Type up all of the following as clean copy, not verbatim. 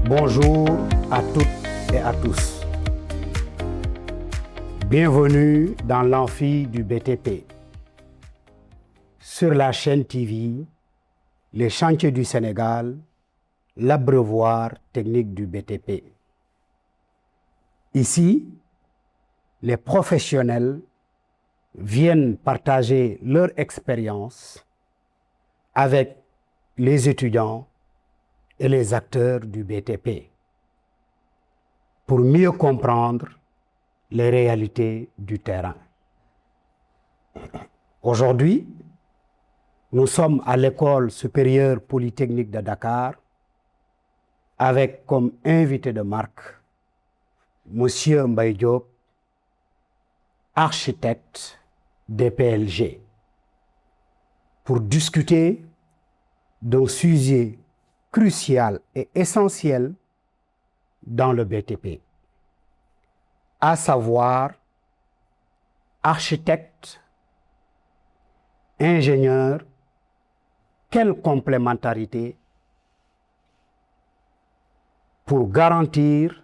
Bonjour à toutes et à tous. Bienvenue dans l'amphi du BTP. Sur la chaîne TV, les chantiers du Sénégal, l'abreuvoir technique du BTP. Ici, les professionnels viennent partager leur expérience avec les étudiants et les acteurs du BTP pour mieux comprendre les réalités du terrain. Aujourd'hui, nous sommes à l'École supérieure polytechnique de Dakar avec comme invité de marque Monsieur Mbaye Diop, architecte des PLG, pour discuter d'un sujet crucial et essentiel dans le BTP, à savoir architecte, ingénieur, quelle complémentarité pour garantir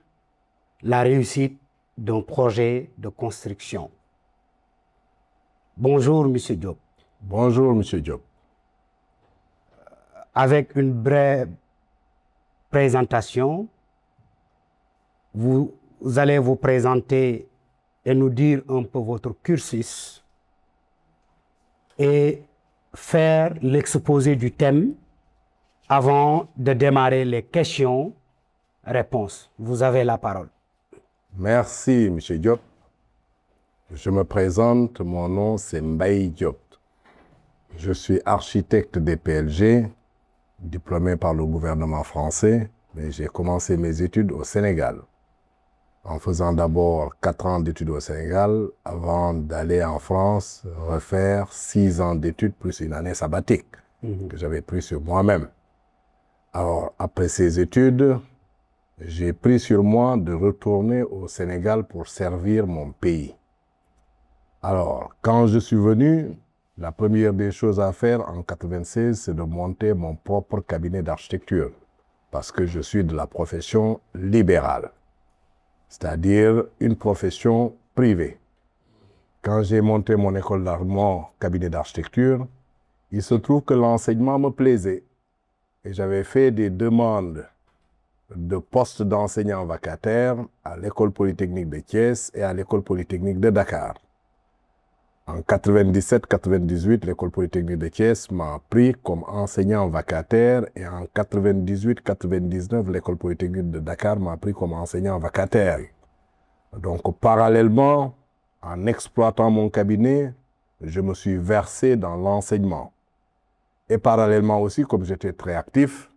la réussite d'un projet de construction. Bonjour, Monsieur Diop. Bonjour, Monsieur Diop. Avec une brève présentation, vous allez vous présenter et nous dire un peu votre cursus et faire l'exposé du thème avant de démarrer les questions-réponses. Vous avez la parole. Merci, Monsieur Diop. Je me présente, mon nom c'est Mbaye Diop. Je suis architecte des PLG, diplômé par le gouvernement français, mais j'ai commencé mes études au Sénégal, en faisant d'abord 4 ans d'études au Sénégal, avant d'aller en France refaire 6 ans d'études plus une année sabbatique que j'avais pris sur moi-même. Alors, après ces études, j'ai pris sur moi de retourner au Sénégal pour servir mon pays. Alors, quand je suis venu, la première des choses à faire en 1996, c'est de monter mon propre cabinet d'architecture, parce que je suis de la profession libérale, c'est-à-dire une profession privée. Quand j'ai monté mon école mon cabinet d'architecture, il se trouve que l'enseignement me plaisait et j'avais fait des demandes de postes d'enseignants vacataires à l'école polytechnique de Thiès et à l'école polytechnique de Dakar. En 97-98, l'école polytechnique de Thiès m'a pris comme enseignant vacataire et en 98-99, l'école polytechnique de Dakar m'a pris comme enseignant vacataire. Donc, parallèlement, en exploitant mon cabinet, je me suis versé dans l'enseignement. Et parallèlement aussi, comme j'étais très actif,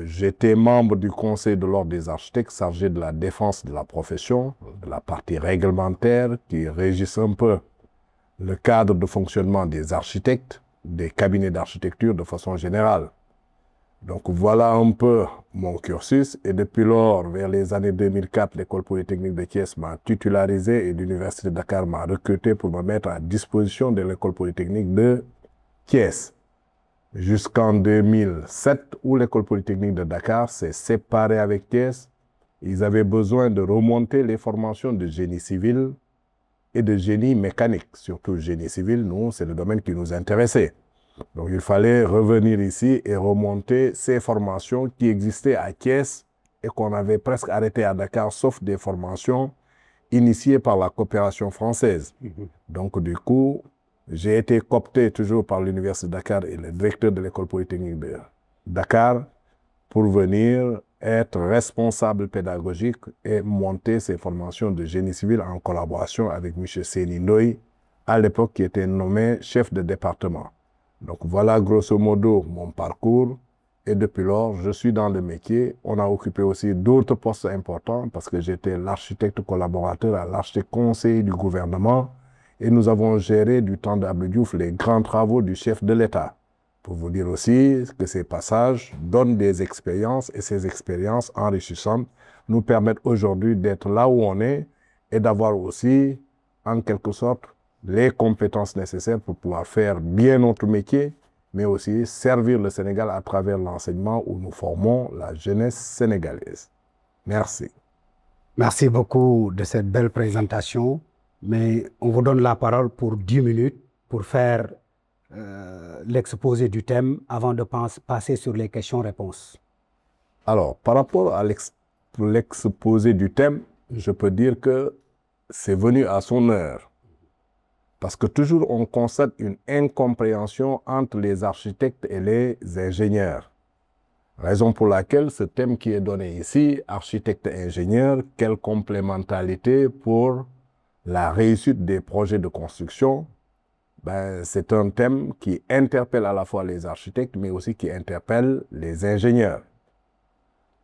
j'étais membre du Conseil de l'Ordre des architectes chargé de la défense de la profession, de la partie réglementaire qui régisse un peu le cadre de fonctionnement des architectes, des cabinets d'architecture de façon générale. Donc voilà un peu mon cursus et depuis lors, vers les années 2004, l'école polytechnique de Thiès m'a titularisé et l'université de Dakar m'a recruté pour me mettre à disposition de l'école polytechnique de Thiès. Jusqu'en 2007, où l'école polytechnique de Dakar s'est séparée avec Thiès, ils avaient besoin de remonter les formations de génie civil et de génie mécanique. Surtout génie civil, nous, c'est le domaine qui nous intéressait. Donc il fallait revenir ici et remonter ces formations qui existaient à Thiès et qu'on avait presque arrêtées à Dakar, sauf des formations initiées par la coopération française. Donc du coup, j'ai été coopté toujours par l'université de Dakar et le directeur de l'école polytechnique de Dakar pour venir être responsable pédagogique et monter ces formations de génie civil en collaboration avec M. Séni Ndoye, à l'époque qui était nommé chef de département. Donc voilà grosso modo mon parcours et depuis lors je suis dans le métier. On a occupé aussi d'autres postes importants parce que j'étais l'architecte collaborateur à l'architecte conseiller du gouvernement et nous avons géré du temps d'Abdou Diouf les grands travaux du chef de l'État. Pour vous dire aussi que ces passages donnent des expériences et ces expériences enrichissantes nous permettent aujourd'hui d'être là où on est et d'avoir aussi, en quelque sorte, les compétences nécessaires pour pouvoir faire bien notre métier mais aussi servir le Sénégal à travers l'enseignement où nous formons la jeunesse sénégalaise. Merci. Merci beaucoup de cette belle présentation, mais on vous donne la parole pour 10 minutes pour faire l'exposé du thème avant de passer sur les questions-réponses. Alors, par rapport à l'exposé du thème, je peux dire que c'est venu à son heure. Parce que toujours on constate une incompréhension entre les architectes et les ingénieurs. Raison pour laquelle ce thème qui est donné ici, architecte et ingénieur, quelle complémentarité pour la réussite des projets de construction, c'est un thème qui interpelle à la fois les architectes, mais aussi qui interpelle les ingénieurs.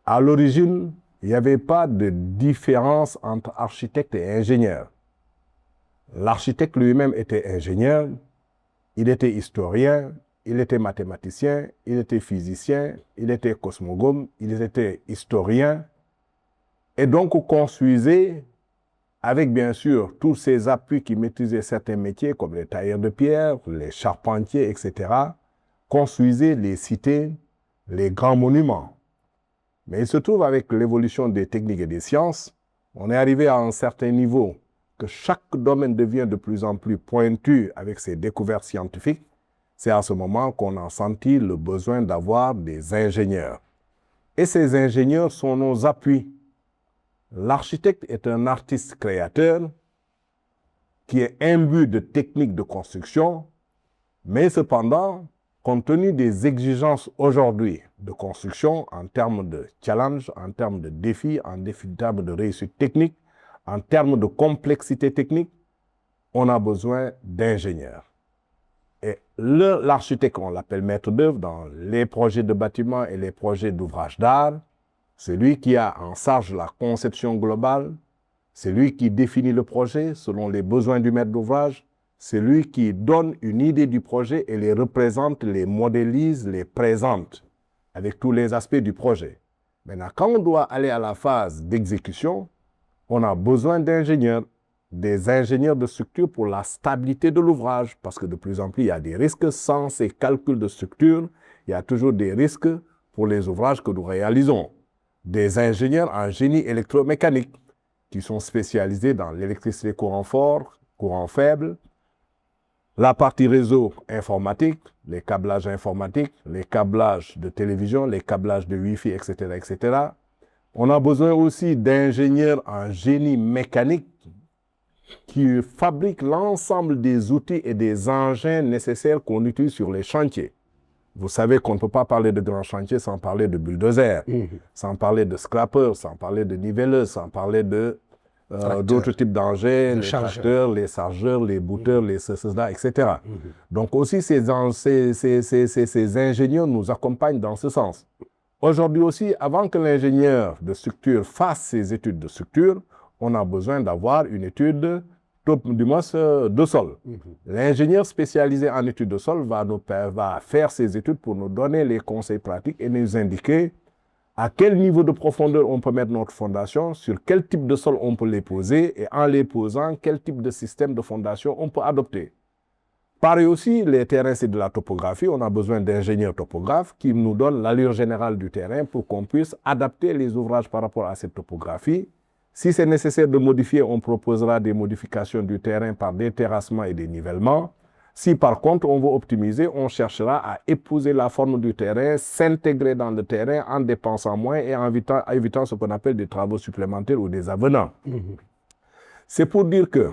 À l'origine, il n'y avait pas de différence entre architecte et ingénieur. L'architecte lui-même était ingénieur, il était historien, il était mathématicien, il était physicien, il était cosmogone, il était historien, et donc construisait, avec bien sûr tous ces appuis qui maîtrisaient certains métiers comme les tailleurs de pierre, les charpentiers, etc., construisait les cités, les grands monuments. Mais il se trouve avec l'évolution des techniques et des sciences, on est arrivé à un certain niveau que chaque domaine devient de plus en plus pointu avec ses découvertes scientifiques. C'est à ce moment qu'on a senti le besoin d'avoir des ingénieurs. Et ces ingénieurs sont nos appuis. L'architecte est un artiste créateur qui est imbu de techniques de construction, mais cependant, compte tenu des exigences aujourd'hui de construction en termes de challenge, en termes de défis, en termes de réussite technique, en termes de complexité technique, on a besoin d'ingénieurs. Et l'architecte, on l'appelle maître d'œuvre dans les projets de bâtiments et les projets d'ouvrages d'art. C'est lui qui a en charge la conception globale. C'est lui qui définit le projet selon les besoins du maître d'ouvrage. C'est lui qui donne une idée du projet et les représente, les modélise, les présente avec tous les aspects du projet. Maintenant, quand on doit aller à la phase d'exécution, on a besoin d'ingénieurs, des ingénieurs de structure pour la stabilité de l'ouvrage, parce que de plus en plus, il y a des risques sans ces calculs de structure. Il y a toujours des risques pour les ouvrages que nous réalisons. Des ingénieurs en génie électromécanique qui sont spécialisés dans l'électricité courant fort, courant faible, la partie réseau informatique, les câblages informatiques, les câblages de télévision, les câblages de Wi-Fi, etc., etc. On a besoin aussi d'ingénieurs en génie mécanique qui fabriquent l'ensemble des outils et des engins nécessaires qu'on utilise sur les chantiers. Vous savez qu'on ne peut pas parler de grands chantiers sans parler de bulldozers, sans parler de scrappers, sans parler de nivelleuses, sans parler de d'autres types d'engins, les tracteurs, les chargeurs, les bouteurs, les ceci-là, etc. Donc aussi, ces ingénieurs nous accompagnent dans ce sens. Aujourd'hui aussi, avant que l'ingénieur de structure fasse ses études de structure, on a besoin d'avoir une étude du moins de sol. L'ingénieur spécialisé en études de sol va faire ses études pour nous donner les conseils pratiques et nous indiquer à quel niveau de profondeur on peut mettre notre fondation, sur quel type de sol on peut les poser et en les posant, quel type de système de fondation on peut adopter. Pareil aussi, les terrains, c'est de la topographie. On a besoin d'ingénieurs topographes qui nous donnent l'allure générale du terrain pour qu'on puisse adapter les ouvrages par rapport à cette topographie. Si c'est nécessaire de modifier, on proposera des modifications du terrain par des terrassements et des nivellements. Si par contre on veut optimiser, on cherchera à épouser la forme du terrain, s'intégrer dans le terrain en dépensant moins et en évitant ce qu'on appelle des travaux supplémentaires ou des avenants. C'est pour dire que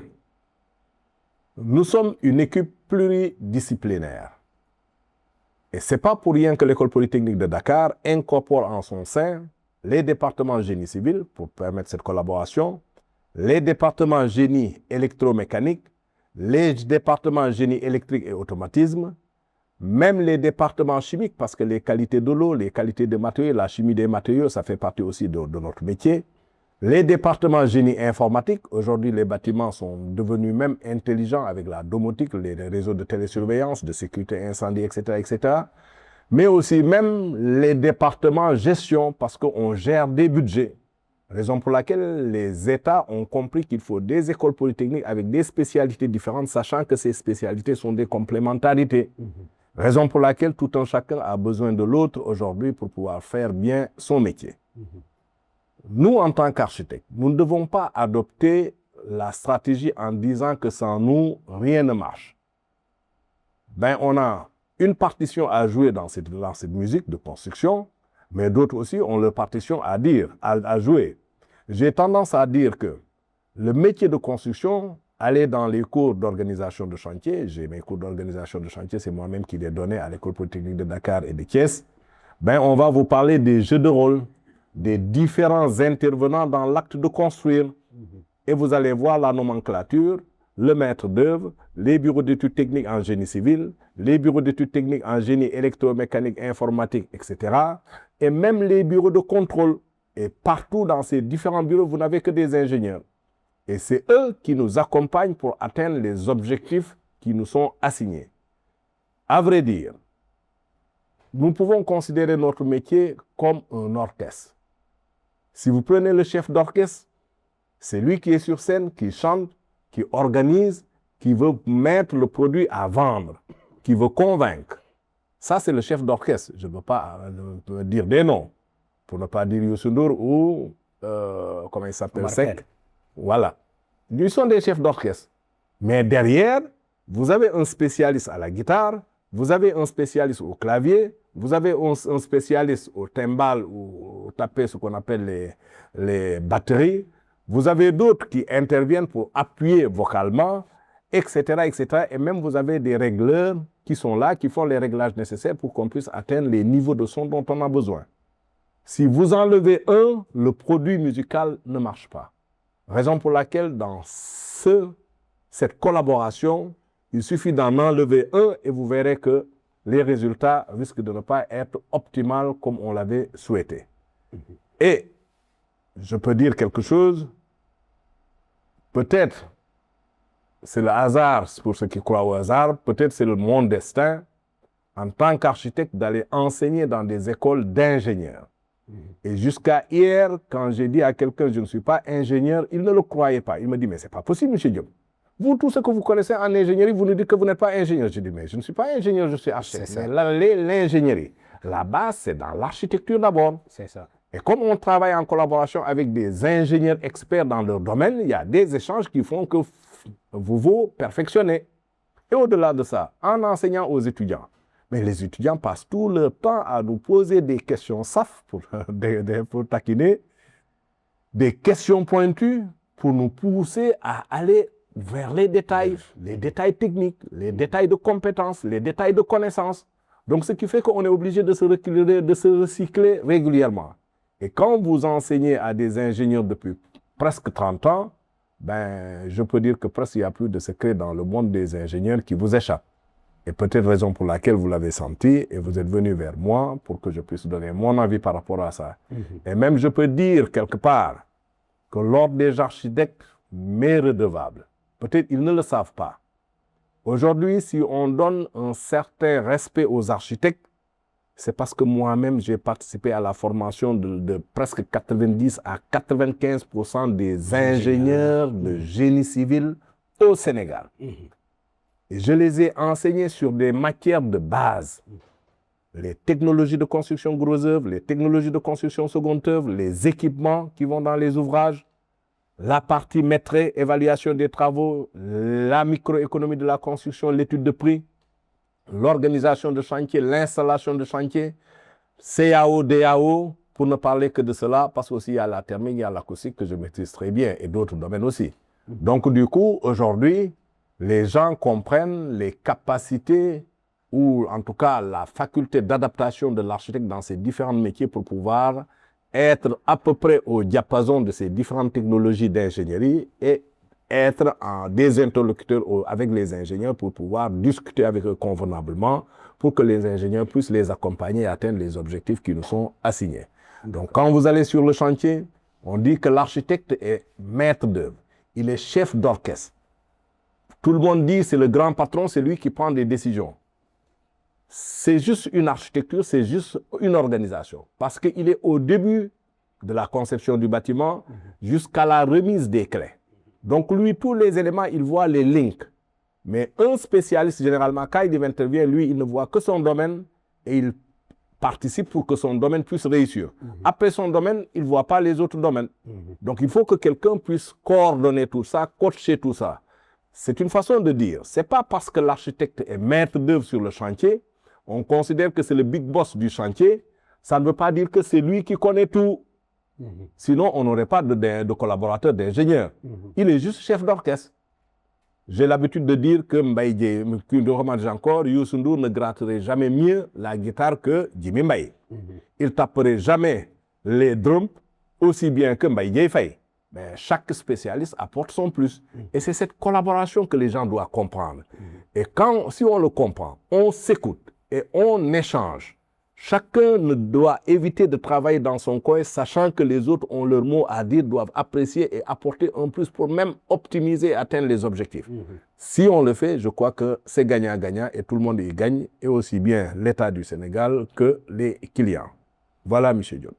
nous sommes une équipe pluridisciplinaire. Et ce n'est pas pour rien que l'École polytechnique de Dakar incorpore en son sein les départements génie civil pour permettre cette collaboration, les départements génie électromécanique, les départements génie électrique et automatisme, même les départements chimiques, parce que les qualités de l'eau, les qualités des matériaux, la chimie des matériaux, ça fait partie aussi de notre métier. Les départements génie informatique, aujourd'hui les bâtiments sont devenus même intelligents avec la domotique, les réseaux de télésurveillance, de sécurité incendie, etc., etc. Mais aussi même les départements gestion, parce qu'on gère des budgets. Raison pour laquelle les États ont compris qu'il faut des écoles polytechniques avec des spécialités différentes, sachant que ces spécialités sont des complémentarités. Raison pour laquelle tout un chacun a besoin de l'autre aujourd'hui pour pouvoir faire bien son métier. Nous, en tant qu'architectes, nous ne devons pas adopter la stratégie en disant que sans nous, rien ne marche. Ben, on a une partition à jouer dans cette musique de construction, mais d'autres aussi ont leur partition à jouer. J'ai tendance à dire que le métier de construction, aller dans les cours d'organisation de chantier, j'ai mes cours d'organisation de chantier, c'est moi-même qui les donnais à l'École polytechnique de Dakar et de Thiès, ben, on va vous parler des jeux de rôle, des différents intervenants dans l'acte de construire. Et vous allez voir la nomenclature, le maître d'œuvre, les bureaux d'études techniques en génie civil, les bureaux d'études techniques en génie électromécanique, informatique, etc. Et même les bureaux de contrôle. Et partout dans ces différents bureaux, vous n'avez que des ingénieurs. Et c'est eux qui nous accompagnent pour atteindre les objectifs qui nous sont assignés. À vrai dire, nous pouvons considérer notre métier comme un orchestre. Si vous prenez le chef d'orchestre, c'est lui qui est sur scène, qui chante, qui organise, qui veut mettre le produit à vendre, qui veut convaincre. Ça, c'est le chef d'orchestre. Je ne veux pas dire des noms, pour ne pas dire Youssou Ndour ou, comment il s'appelle, Seck. Voilà. Ils sont des chefs d'orchestre. Mais derrière, vous avez un spécialiste à la guitare, vous avez un spécialiste au clavier, vous avez un spécialiste au timbal ou au taper, ce qu'on appelle les batteries. Vous avez d'autres qui interviennent pour appuyer vocalement, etc., etc. Et même vous avez des régleurs qui sont là, qui font les réglages nécessaires pour qu'on puisse atteindre les niveaux de son dont on a besoin. Si vous enlevez un, le produit musical ne marche pas. Raison pour laquelle dans cette collaboration, il suffit d'en enlever un et vous verrez que les résultats risquent de ne pas être optimaux comme on l'avait souhaité. Et je peux dire quelque chose, peut-être c'est le hasard, pour ceux qui croient au hasard, peut-être c'est mon destin en tant qu'architecte d'aller enseigner dans des écoles d'ingénieurs. Et jusqu'à hier, quand j'ai dit à quelqu'un je ne suis pas ingénieur, il ne le croyait pas. Il me dit mais c'est pas possible, M. Diop. Vous, tout ce que vous connaissez en ingénierie, vous nous dites que vous n'êtes pas ingénieur. Je dis mais je ne suis pas ingénieur, je suis architecte. Mais l'ingénierie, la base c'est dans l'architecture d'abord. C'est ça. Et comme on travaille en collaboration avec des ingénieurs experts dans leur domaine, il y a des échanges qui font que vous vous perfectionnez. Et au-delà de ça, en enseignant aux étudiants, mais les étudiants passent tout leur temps à nous poser des questions SAF pour taquiner, des questions pointues pour nous pousser à aller vers les détails techniques, les détails de compétences, les détails de connaissances. Donc, ce qui fait qu'on est obligé de se recycler régulièrement. Et quand vous enseignez à des ingénieurs depuis presque 30 ans, ben, je peux dire que presque il n'y a plus de secret dans le monde des ingénieurs qui vous échappe. Et peut-être raison pour laquelle vous l'avez senti et vous êtes venu vers moi pour que je puisse donner mon avis par rapport à ça. Et même je peux dire quelque part que l'ordre des architectes m'est redevable. Peut-être ils ne le savent pas. Aujourd'hui, si on donne un certain respect aux architectes, c'est parce que moi-même, j'ai participé à la formation de presque 90 à 95% des ingénieurs de génie civil au Sénégal. Et je les ai enseignés sur des matières de base. Les technologies de construction gros œuvre, les technologies de construction seconde œuvre, les équipements qui vont dans les ouvrages, la partie maîtrise, évaluation des travaux, la microéconomie de la construction, l'étude de prix, l'organisation de chantier, l'installation de chantier, CAO, DAO, pour ne parler que de cela, parce qu'aussi il y a la thermique, il y a l'acoustique que je maîtrise très bien et d'autres domaines aussi. Donc du coup, aujourd'hui, les gens comprennent les capacités ou en tout cas la faculté d'adaptation de l'architecte dans ces différents métiers pour pouvoir être à peu près au diapason de ces différentes technologies d'ingénierie et être des interlocuteurs avec les ingénieurs pour pouvoir discuter avec eux convenablement pour que les ingénieurs puissent les accompagner et atteindre les objectifs qui nous sont assignés. Donc quand vous allez sur le chantier, on dit que l'architecte est maître d'œuvre, il est chef d'orchestre. Tout le monde dit c'est le grand patron, c'est lui qui prend des décisions. C'est juste une architecture, c'est juste une organisation. Parce qu'il est au début de la conception du bâtiment jusqu'à la remise des clés. Donc lui, tous les éléments, il voit les links. Mais un spécialiste, généralement, quand il intervient, lui, il ne voit que son domaine et il participe pour que son domaine puisse réussir. Après son domaine, il ne voit pas les autres domaines. Donc, il faut que quelqu'un puisse coordonner tout ça, coacher tout ça. C'est une façon de dire. Ce n'est pas parce que l'architecte est maître d'œuvre sur le chantier, on considère que c'est le big boss du chantier. Ça ne veut pas dire que c'est lui qui connaît tout. Sinon, on n'aurait pas de collaborateur, d'ingénieur. Il est juste chef d'orchestre. J'ai l'habitude de dire que Mbaye Dièye, que recommande encore, Youssou Ndour ne gratterait jamais mieux la guitare que Jimmy Mbaye. Il taperait jamais les drums aussi bien que Mbaye Dièye Faye. Mais chaque spécialiste apporte son plus. Et c'est cette collaboration que les gens doivent comprendre. Et si on le comprend, on s'écoute et on échange. Chacun ne doit éviter de travailler dans son coin, sachant que les autres ont leur mot à dire, doivent apprécier et apporter un plus pour même optimiser et atteindre les objectifs. Si on le fait, je crois que c'est gagnant-gagnant et tout le monde y gagne, et aussi bien l'État du Sénégal que les clients. Voilà, M. Diop.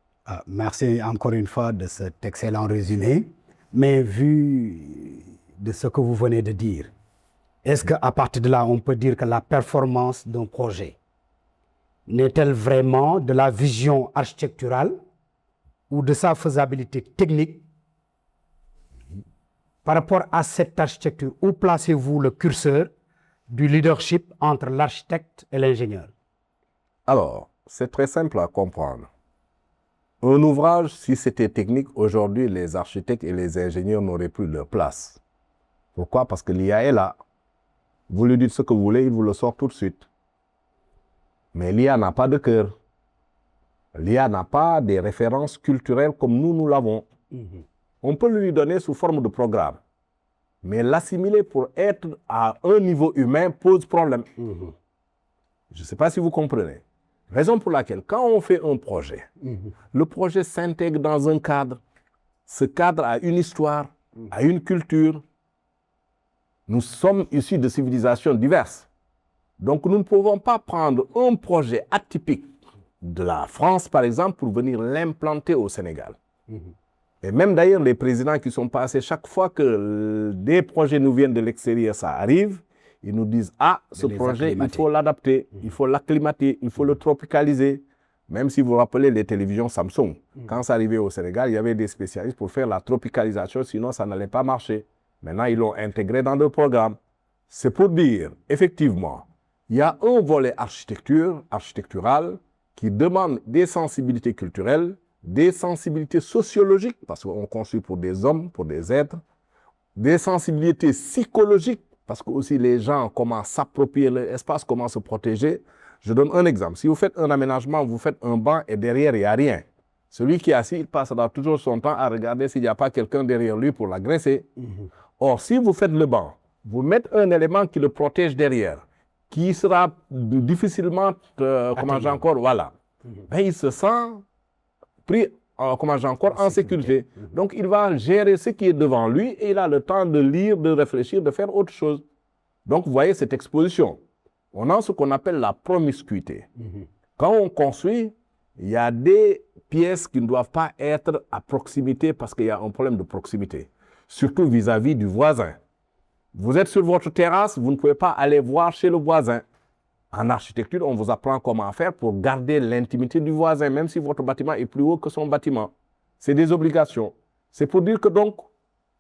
Merci encore une fois de cet excellent résumé. Mais vu de ce que vous venez de dire, est-ce qu'à partir de là, on peut dire que la performance d'un projet n'est-elle vraiment de la vision architecturale ou de sa faisabilité technique? Par rapport à cette architecture, où placez-vous le curseur du leadership entre l'architecte et l'ingénieur? Alors, c'est très simple à comprendre. Un ouvrage, si c'était technique, aujourd'hui, les architectes et les ingénieurs n'auraient plus leur place. Pourquoi? Parce que l'IA est là. Vous lui dites ce que vous voulez, il vous le sort tout de suite. Mais l'IA n'a pas de cœur. L'IA n'a pas des références culturelles comme nous l'avons. On peut lui donner sous forme de programme. Mais l'assimiler pour être à un niveau humain pose problème. Je ne sais pas si vous comprenez. Raison pour laquelle, quand on fait un projet, le projet s'intègre dans un cadre. Ce cadre a une histoire, a une culture. Nous sommes issus de civilisations diverses. Donc, nous ne pouvons pas prendre un projet atypique de la France, par exemple, pour venir l'implanter au Sénégal. Et même d'ailleurs, les présidents qui sont passés, chaque fois que des projets nous viennent de l'extérieur, ça arrive, ils nous disent « Ah, ce projet, il faut l'adapter, il faut l'acclimater, il faut le tropicaliser. » Même si vous vous rappelez les télévisions Samsung, quand ça arrivait au Sénégal, il y avait des spécialistes pour faire la tropicalisation, sinon ça n'allait pas marcher. Maintenant, ils l'ont intégré dans le programme. C'est pour dire, effectivement, il y a un volet architectural qui demande des sensibilités culturelles, des sensibilités sociologiques, parce qu'on construit pour des hommes, pour des êtres, des sensibilités psychologiques, parce que aussi les gens commencent à s'approprier l'espace, comment se protéger. Je donne un exemple. Si vous faites un aménagement, vous faites un banc et derrière, il n'y a rien. Celui qui est assis, il passera toujours son temps à regarder s'il n'y a pas quelqu'un derrière lui pour l'agresser. Or, si vous faites le banc, vous mettez un élément qui le protège derrière, qui sera difficilement, voilà. Ben, il se sent pris, en sécurité. Donc, il va gérer ce qui est devant lui et il a le temps de lire, de réfléchir, de faire autre chose. Donc, vous voyez cette exposition. On a ce qu'on appelle la promiscuité. Quand on construit, il y a des pièces qui ne doivent pas être à proximité parce qu'il y a un problème de proximité, surtout vis-à-vis du voisin. Vous êtes sur votre terrasse, vous ne pouvez pas aller voir chez le voisin. En architecture, on vous apprend comment faire pour garder l'intimité du voisin, même si votre bâtiment est plus haut que son bâtiment. C'est des obligations. C'est pour dire que donc,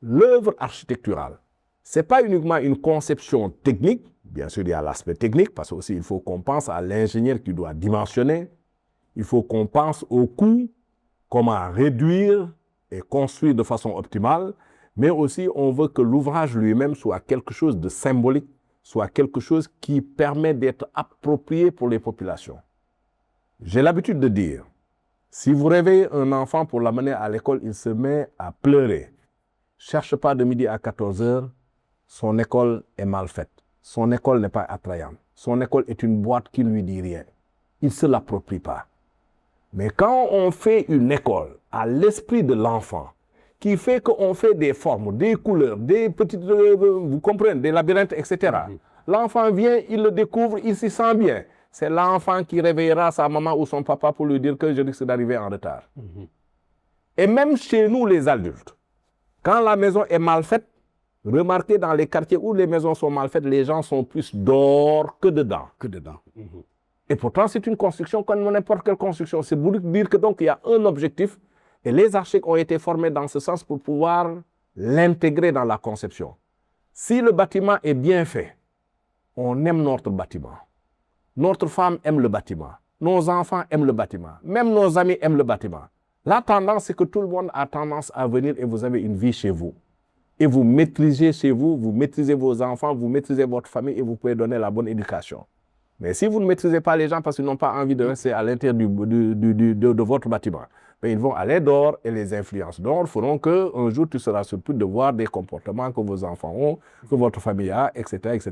l'œuvre architecturale, ce n'est pas uniquement une conception technique. Bien sûr, il y a l'aspect technique, parce qu'aussi il faut qu'on pense à l'ingénieur qui doit dimensionner. Il faut qu'on pense au coût, comment réduire et construire de façon optimale. Mais aussi, on veut que l'ouvrage lui-même soit quelque chose de symbolique, soit quelque chose qui permet d'être approprié pour les populations. J'ai l'habitude de dire, si vous réveillez un enfant pour l'amener à l'école, il se met à pleurer. Cherche pas de midi à 14 heures, son école est mal faite. Son école n'est pas attrayante. Son école est une boîte qui ne lui dit rien. Il ne se l'approprie pas. Mais quand on fait une école à l'esprit de l'enfant, qui fait qu'on fait des formes, des couleurs, des petites, vous comprenez, des labyrinthes, etc. L'enfant vient, il le découvre, il s'y sent bien. C'est l'enfant qui réveillera sa maman ou son papa pour lui dire que je risque d'arriver en retard. Et même chez nous, les adultes, quand la maison est mal faite, Remarquez dans les quartiers où les maisons sont mal faites, les gens sont plus dehors que dedans. Et pourtant, c'est une construction comme n'importe quelle construction. C'est pour dire que donc il y a un objectif et les architectes ont été formés dans ce sens pour pouvoir l'intégrer dans la conception. Si le bâtiment est bien fait, on aime notre bâtiment. Notre femme aime le bâtiment. Nos enfants aiment le bâtiment. Même nos amis aiment le bâtiment. La tendance, c'est que tout le monde a tendance à venir et vous avez une vie chez vous. Et vous maîtrisez chez vous, vous maîtrisez vos enfants, vous maîtrisez votre famille et vous pouvez donner la bonne éducation. Mais si vous ne maîtrisez pas les gens parce qu'ils n'ont pas envie de rester à l'intérieur de votre bâtiment, mais ils vont aller dehors et les influences dehors feront qu'un jour tu seras surpris de voir des comportements que vos enfants ont, que votre famille a, etc. etc.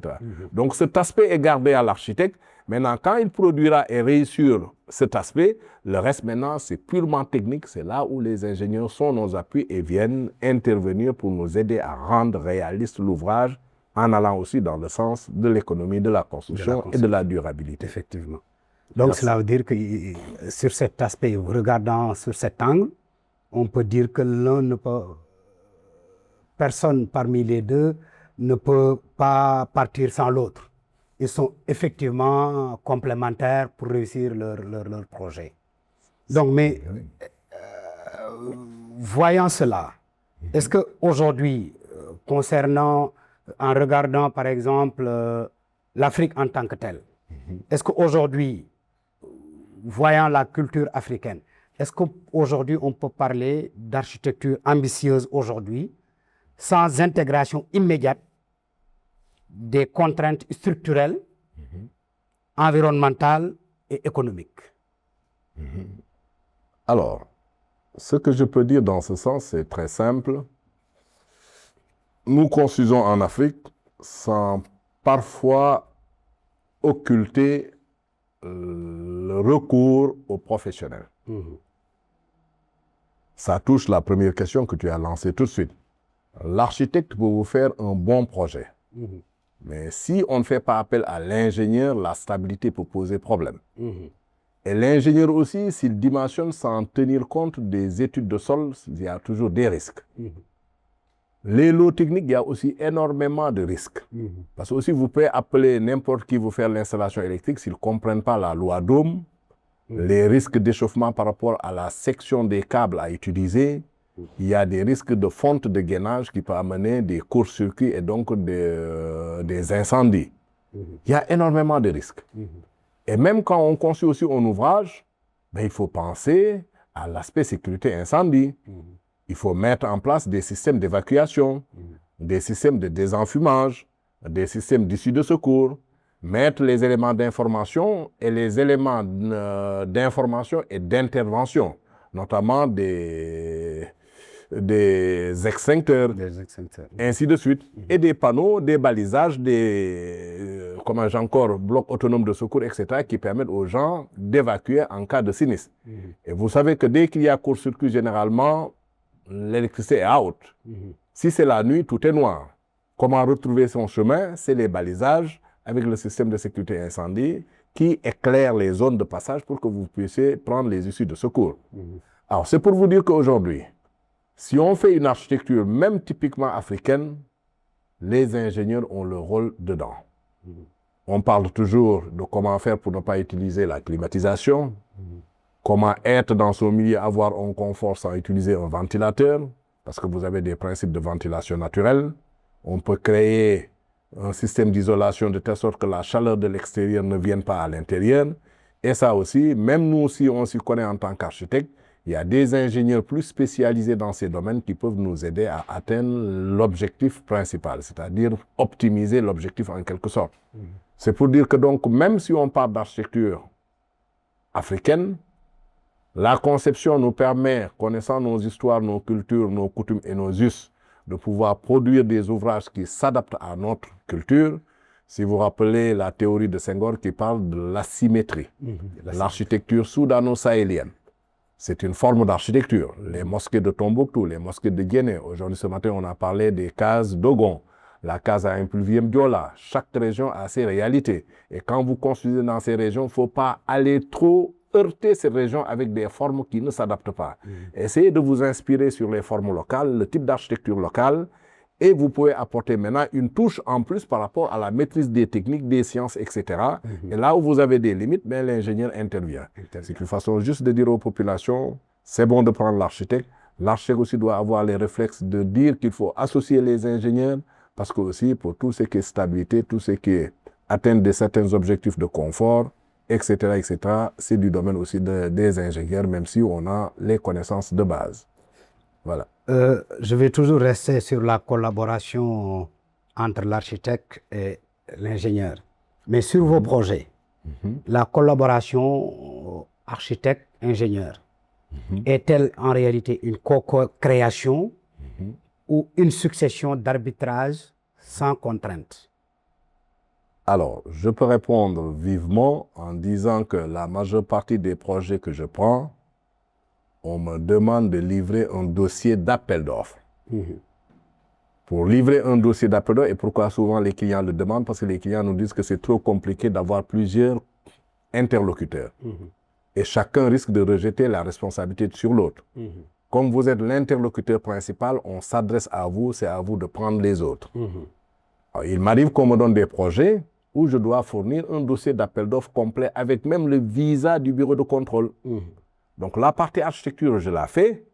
Donc cet aspect est gardé à l'architecte. Maintenant, quand il produira et réussir cet aspect, le reste maintenant c'est purement technique. C'est là où les ingénieurs sont nos appuis et viennent intervenir pour nous aider à rendre réaliste l'ouvrage en allant aussi dans le sens de l'économie, de la construction et de la durabilité. Effectivement. Donc Merci. cela veut dire que sur cet aspect, regardant sur cet angle, on peut dire que personne parmi les deux ne peut pas partir sans l'autre. Ils sont effectivement complémentaires pour réussir leur projet. Donc, mais voyant cela, est-ce qu'aujourd'hui, en regardant par exemple l'Afrique en tant que telle, est-ce qu'aujourd'hui, voyant la culture africaine, est-ce qu'aujourd'hui on peut parler d'architecture ambitieuse aujourd'hui sans intégration immédiate des contraintes structurelles, environnementales et économiques? Alors, ce que je peux dire dans ce sens, c'est très simple. Nous construisons en Afrique sans parfois occulter le recours aux professionnels. Ça touche la première question que tu as lancée tout de suite. L'architecte peut vous faire un bon projet. Mais si on ne fait pas appel à l'ingénieur, la stabilité peut poser problème. Et l'ingénieur aussi, s'il dimensionne sans tenir compte des études de sol, il y a toujours des risques. Les lots techniques, il y a aussi énormément de risques. Parce que aussi, vous pouvez appeler n'importe qui vous faire l'installation électrique, s'ils ne comprennent pas la loi d'Ohm, les risques d'échauffement par rapport à la section des câbles à utiliser, il y a des risques de fonte de gainage qui peuvent amener des courts-circuits et donc des incendies. Il y a énormément de risques. Et même quand on construit aussi un ouvrage, ben, il faut penser à l'aspect sécurité incendie. Il faut mettre en place des systèmes d'évacuation, des systèmes de désenfumage, des systèmes d'issue de secours, mettre les éléments d'information et les éléments d'information et d'intervention, notamment des extincteurs, ainsi de suite, et des panneaux, des balisages, blocs autonomes de secours, etc., qui permettent aux gens d'évacuer en cas de sinistre. Et vous savez que dès qu'il y a court-circuit, généralement, l'électricité est out. Si c'est la nuit, tout est noir. Comment retrouver son chemin? C'est les balisages avec le système de sécurité incendie qui éclaire les zones de passage pour que vous puissiez prendre les issues de secours. Alors, c'est pour vous dire qu'aujourd'hui, si on fait une architecture, même typiquement africaine, les ingénieurs ont le rôle dedans. On parle toujours de comment faire pour ne pas utiliser la climatisation, comment être dans son milieu, avoir un confort sans utiliser un ventilateur, parce que vous avez des principes de ventilation naturelle. On peut créer un système d'isolation de telle sorte que la chaleur de l'extérieur ne vienne pas à l'intérieur. Et ça aussi, même nous aussi, on s'y connaît en tant qu'architecte, il y a des ingénieurs plus spécialisés dans ces domaines qui peuvent nous aider à atteindre l'objectif principal, c'est-à-dire optimiser l'objectif en quelque sorte. C'est pour dire que donc, même si on parle d'architecture africaine, la conception nous permet, connaissant nos histoires, nos cultures, nos coutumes et nos us, de pouvoir produire des ouvrages qui s'adaptent à notre culture. Si vous rappelez la théorie de Senghor qui parle de l'asymétrie, l'architecture soudano-sahélienne. C'est une forme d'architecture. Les mosquées de Tombouctou, les mosquées de Guinée. Aujourd'hui, ce matin, on a parlé des cases d'Ogon, la case à Impluvium Diola. Chaque région a ses réalités. Et quand vous construisez dans ces régions, il ne faut pas aller trop heurter ces régions avec des formes qui ne s'adaptent pas. Essayez de vous inspirer sur les formes locales, le type d'architecture locale, et vous pouvez apporter maintenant une touche en plus par rapport à la maîtrise des techniques, des sciences, etc. Et là où vous avez des limites, ben, l'ingénieur intervient. C'est une façon juste de dire aux populations, c'est bon de prendre l'architecte. L'architecte aussi doit avoir les réflexes de dire qu'il faut associer les ingénieurs, parce que aussi pour tout ce qui est stabilité, tout ce qui est atteinte de certains objectifs de confort, etc., c'est du domaine aussi des ingénieurs, même si on a les connaissances de base. Voilà. Je vais toujours rester sur la collaboration entre l'architecte et l'ingénieur. Mais sur vos projets, la collaboration architecte-ingénieur est-elle en réalité une co-création ou une succession d'arbitrages sans contrainte? Alors, je peux répondre vivement en disant que la majeure partie des projets que je prends, on me demande de livrer un dossier d'appel d'offres. Pour livrer un dossier d'appel d'offres, et pourquoi souvent les clients le demandent? Parce que les clients nous disent que c'est trop compliqué d'avoir plusieurs interlocuteurs. Et chacun risque de rejeter la responsabilité sur l'autre. Comme vous êtes l'interlocuteur principal, on s'adresse à vous, c'est à vous de prendre les autres. Alors, il m'arrive qu'on me donne des projets où je dois fournir un dossier d'appel d'offres complet avec même le visa du bureau de contrôle. Donc la partie architecture, je la fais.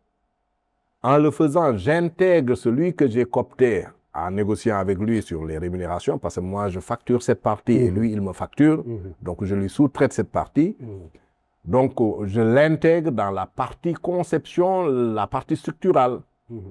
En le faisant, j'intègre celui que j'ai coopté en négociant avec lui sur les rémunérations, parce que moi, je facture cette partie et lui, il me facture. Donc je lui sous-traite cette partie. Donc je l'intègre dans la partie conception, la partie structurale.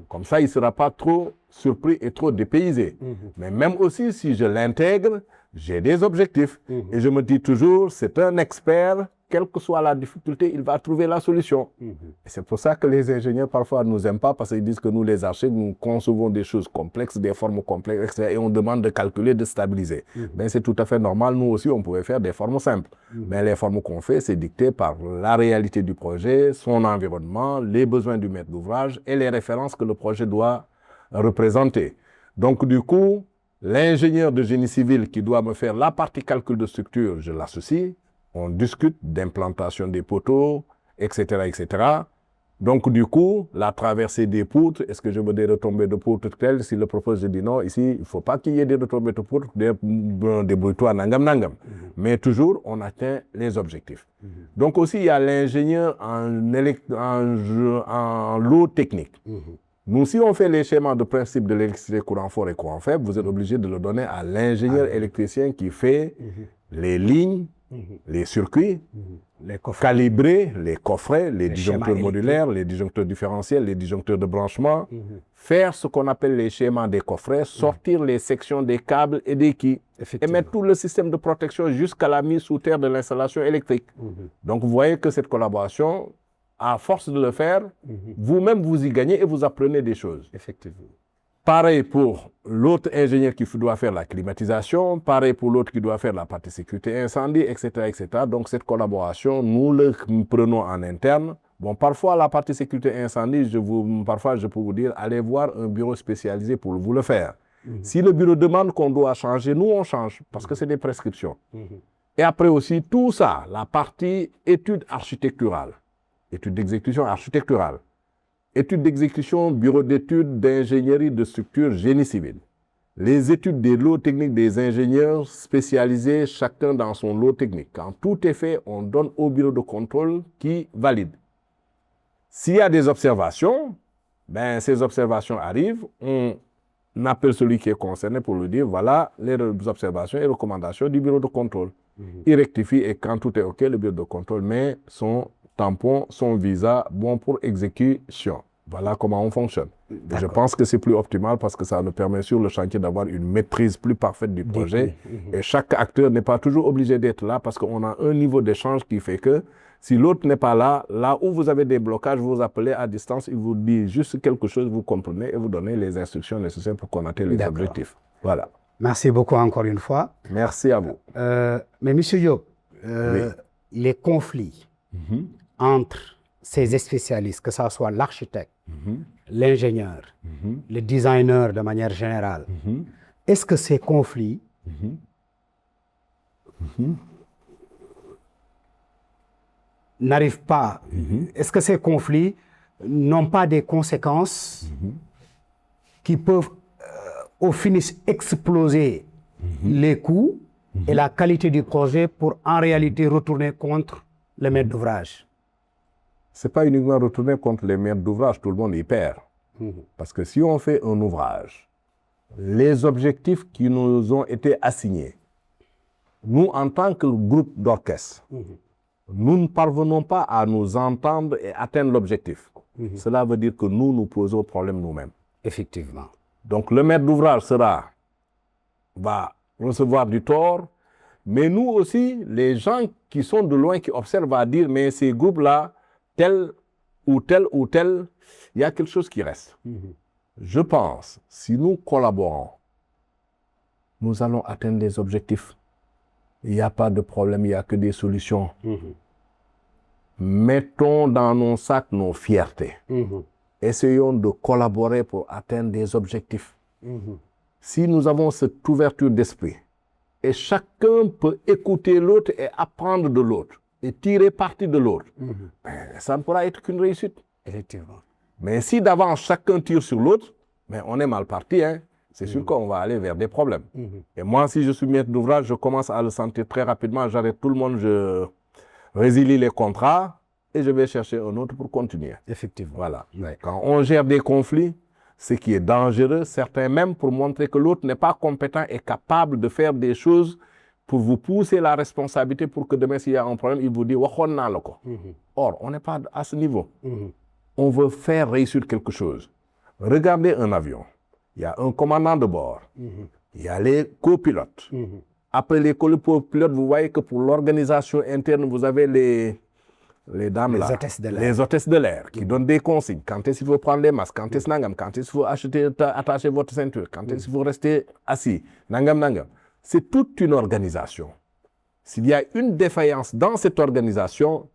Comme ça, il ne sera pas trop surpris et trop dépaysé. Mais même aussi, si je l'intègre, j'ai des objectifs. Et je me dis toujours, c'est un expert, quelle que soit la difficulté, il va trouver la solution. Et c'est pour ça que les ingénieurs, parfois, ne nous aiment pas, parce qu'ils disent que nous, les architectes, nous concevons des choses complexes, des formes complexes, etc. Et on demande de calculer, de stabiliser. Ben, c'est tout à fait normal. Nous aussi, on pouvait faire des formes simples. Mais les formes qu'on fait, c'est dicté par la réalité du projet, son environnement, les besoins du maître d'ouvrage et les références que le projet doit représenter. Donc, du coup, l'ingénieur de génie civil qui doit me faire la partie calcul de structure, je l'associe. On discute d'implantation des poteaux, etc. Donc, du coup, la traversée des poutres, est-ce que je veux des retombées de poutres telles? S'il le propose, je dis non, ici, il ne faut pas qu'il y ait des retombées de poutres, débrouille-toi, nangam. Mais toujours, on atteint les objectifs. Donc aussi, il y a l'ingénieur en lot technique. Nous, si on fait les schémas de principe de l'électricité courant fort et courant faible, vous êtes obligé de le donner à l'ingénieur électricien qui fait les lignes, les circuits, calibrer les coffrets, les disjoncteurs modulaires, les disjoncteurs différentiels, les disjoncteurs de branchement, faire ce qu'on appelle les schémas des coffrets, sortir les sections des câbles et des quilles, et mettre tout le système de protection jusqu'à la mise sous terre de l'installation électrique. Donc vous voyez que cette collaboration, à force de le faire, vous-même vous y gagnez et vous apprenez des choses. Effectivement. Pareil pour l'autre ingénieur qui doit faire la climatisation, pareil pour l'autre qui doit faire la partie sécurité incendie, etc. Donc cette collaboration, nous le prenons en interne. Bon, parfois la partie sécurité incendie, parfois je peux vous dire, allez voir un bureau spécialisé pour vous le faire. Si le bureau demande qu'on doit changer, nous on change, parce que c'est des prescriptions. Et après aussi, tout ça, la partie étude architecturale, étude d'exécution architecturale, études d'exécution, bureau d'études d'ingénierie de structure, génie civil. Les études des lots techniques des ingénieurs spécialisés, chacun dans son lot technique. Quand tout est fait, on donne au bureau de contrôle qui valide. S'il y a des observations, ben, ces observations arrivent, on appelle celui qui est concerné pour lui dire, voilà les observations et recommandations du bureau de contrôle. Il rectifie et quand tout est OK, le bureau de contrôle met son tampon, son visa, bon pour exécution. Voilà comment on fonctionne. Et je pense que c'est plus optimal parce que ça nous permet sur le chantier d'avoir une maîtrise plus parfaite du projet. Et chaque acteur n'est pas toujours obligé d'être là parce qu'on a un niveau d'échange qui fait que si l'autre n'est pas là, là où vous avez des blocages, vous vous appelez à distance, il vous dit juste quelque chose, vous comprenez et vous donnez les instructions nécessaires pour qu'on atteigne les objectifs. Voilà. Merci beaucoup encore une fois. Merci à vous. Mais M. Diop, les conflits entre ces spécialistes, que ce soit l'architecte, l'ingénieur, le designer de manière générale, est-ce que ces conflits n'arrivent pas, est-ce que ces conflits n'ont pas des conséquences qui peuvent au finish exploser les coûts et la qualité du projet pour en réalité retourner contre le maître d'ouvrage. Ce n'est pas uniquement retourner contre les maîtres d'ouvrage, tout le monde y perd. Parce que si on fait un ouvrage, les objectifs qui nous ont été assignés, nous, en tant que groupe d'orchestre, nous ne parvenons pas à nous entendre et atteindre l'objectif. Cela veut dire que nous posons problème nous-mêmes. Effectivement. Donc le maître d'ouvrage va recevoir du tort, mais nous aussi, les gens qui sont de loin, qui observent, vont dire, mais ces groupes-là, tel ou tel ou tel, il y a quelque chose qui reste. Je pense, si nous collaborons, nous allons atteindre des objectifs. Il n'y a pas de problème, il n'y a que des solutions. Mettons dans nos sacs nos fiertés. Essayons de collaborer pour atteindre des objectifs. Si nous avons cette ouverture d'esprit, et chacun peut écouter l'autre et apprendre de l'autre, et tirer parti de l'autre, ben, ça ne pourra être qu'une réussite. Effectivement. Mais si d'avance chacun tire sur l'autre, ben, on est mal parti. Hein? C'est sûr qu'on va aller vers des problèmes. Et moi, si je suis maître d'ouvrage, je commence à le sentir très rapidement. J'arrête tout le monde, je résilie les contrats et je vais chercher un autre pour continuer. Effectivement. Voilà. Ouais. Quand on gère des conflits, ce qui est dangereux, certains même pour montrer que l'autre n'est pas compétent et capable de faire des choses pour vous pousser la responsabilité pour que demain, s'il y a un problème, il vous dit « Waxon na lako ». Or, on n'est pas à ce niveau. On veut faire réussir quelque chose. Regardez un avion. Il y a un commandant de bord. Il y a les copilotes. Après les copilotes, vous voyez que pour l'organisation interne, vous avez les dames là, les hôtesses de l'air qui donnent des consignes. Quand est-ce qu'il faut prendre les masques, quand est-ce nangam, quand est-ce qu'il faut attacher votre ceinture, quand est-ce qu'il faut rester assis, nangam, nangam. C'est toute une organisation. S'il y a une défaillance dans cette organisation,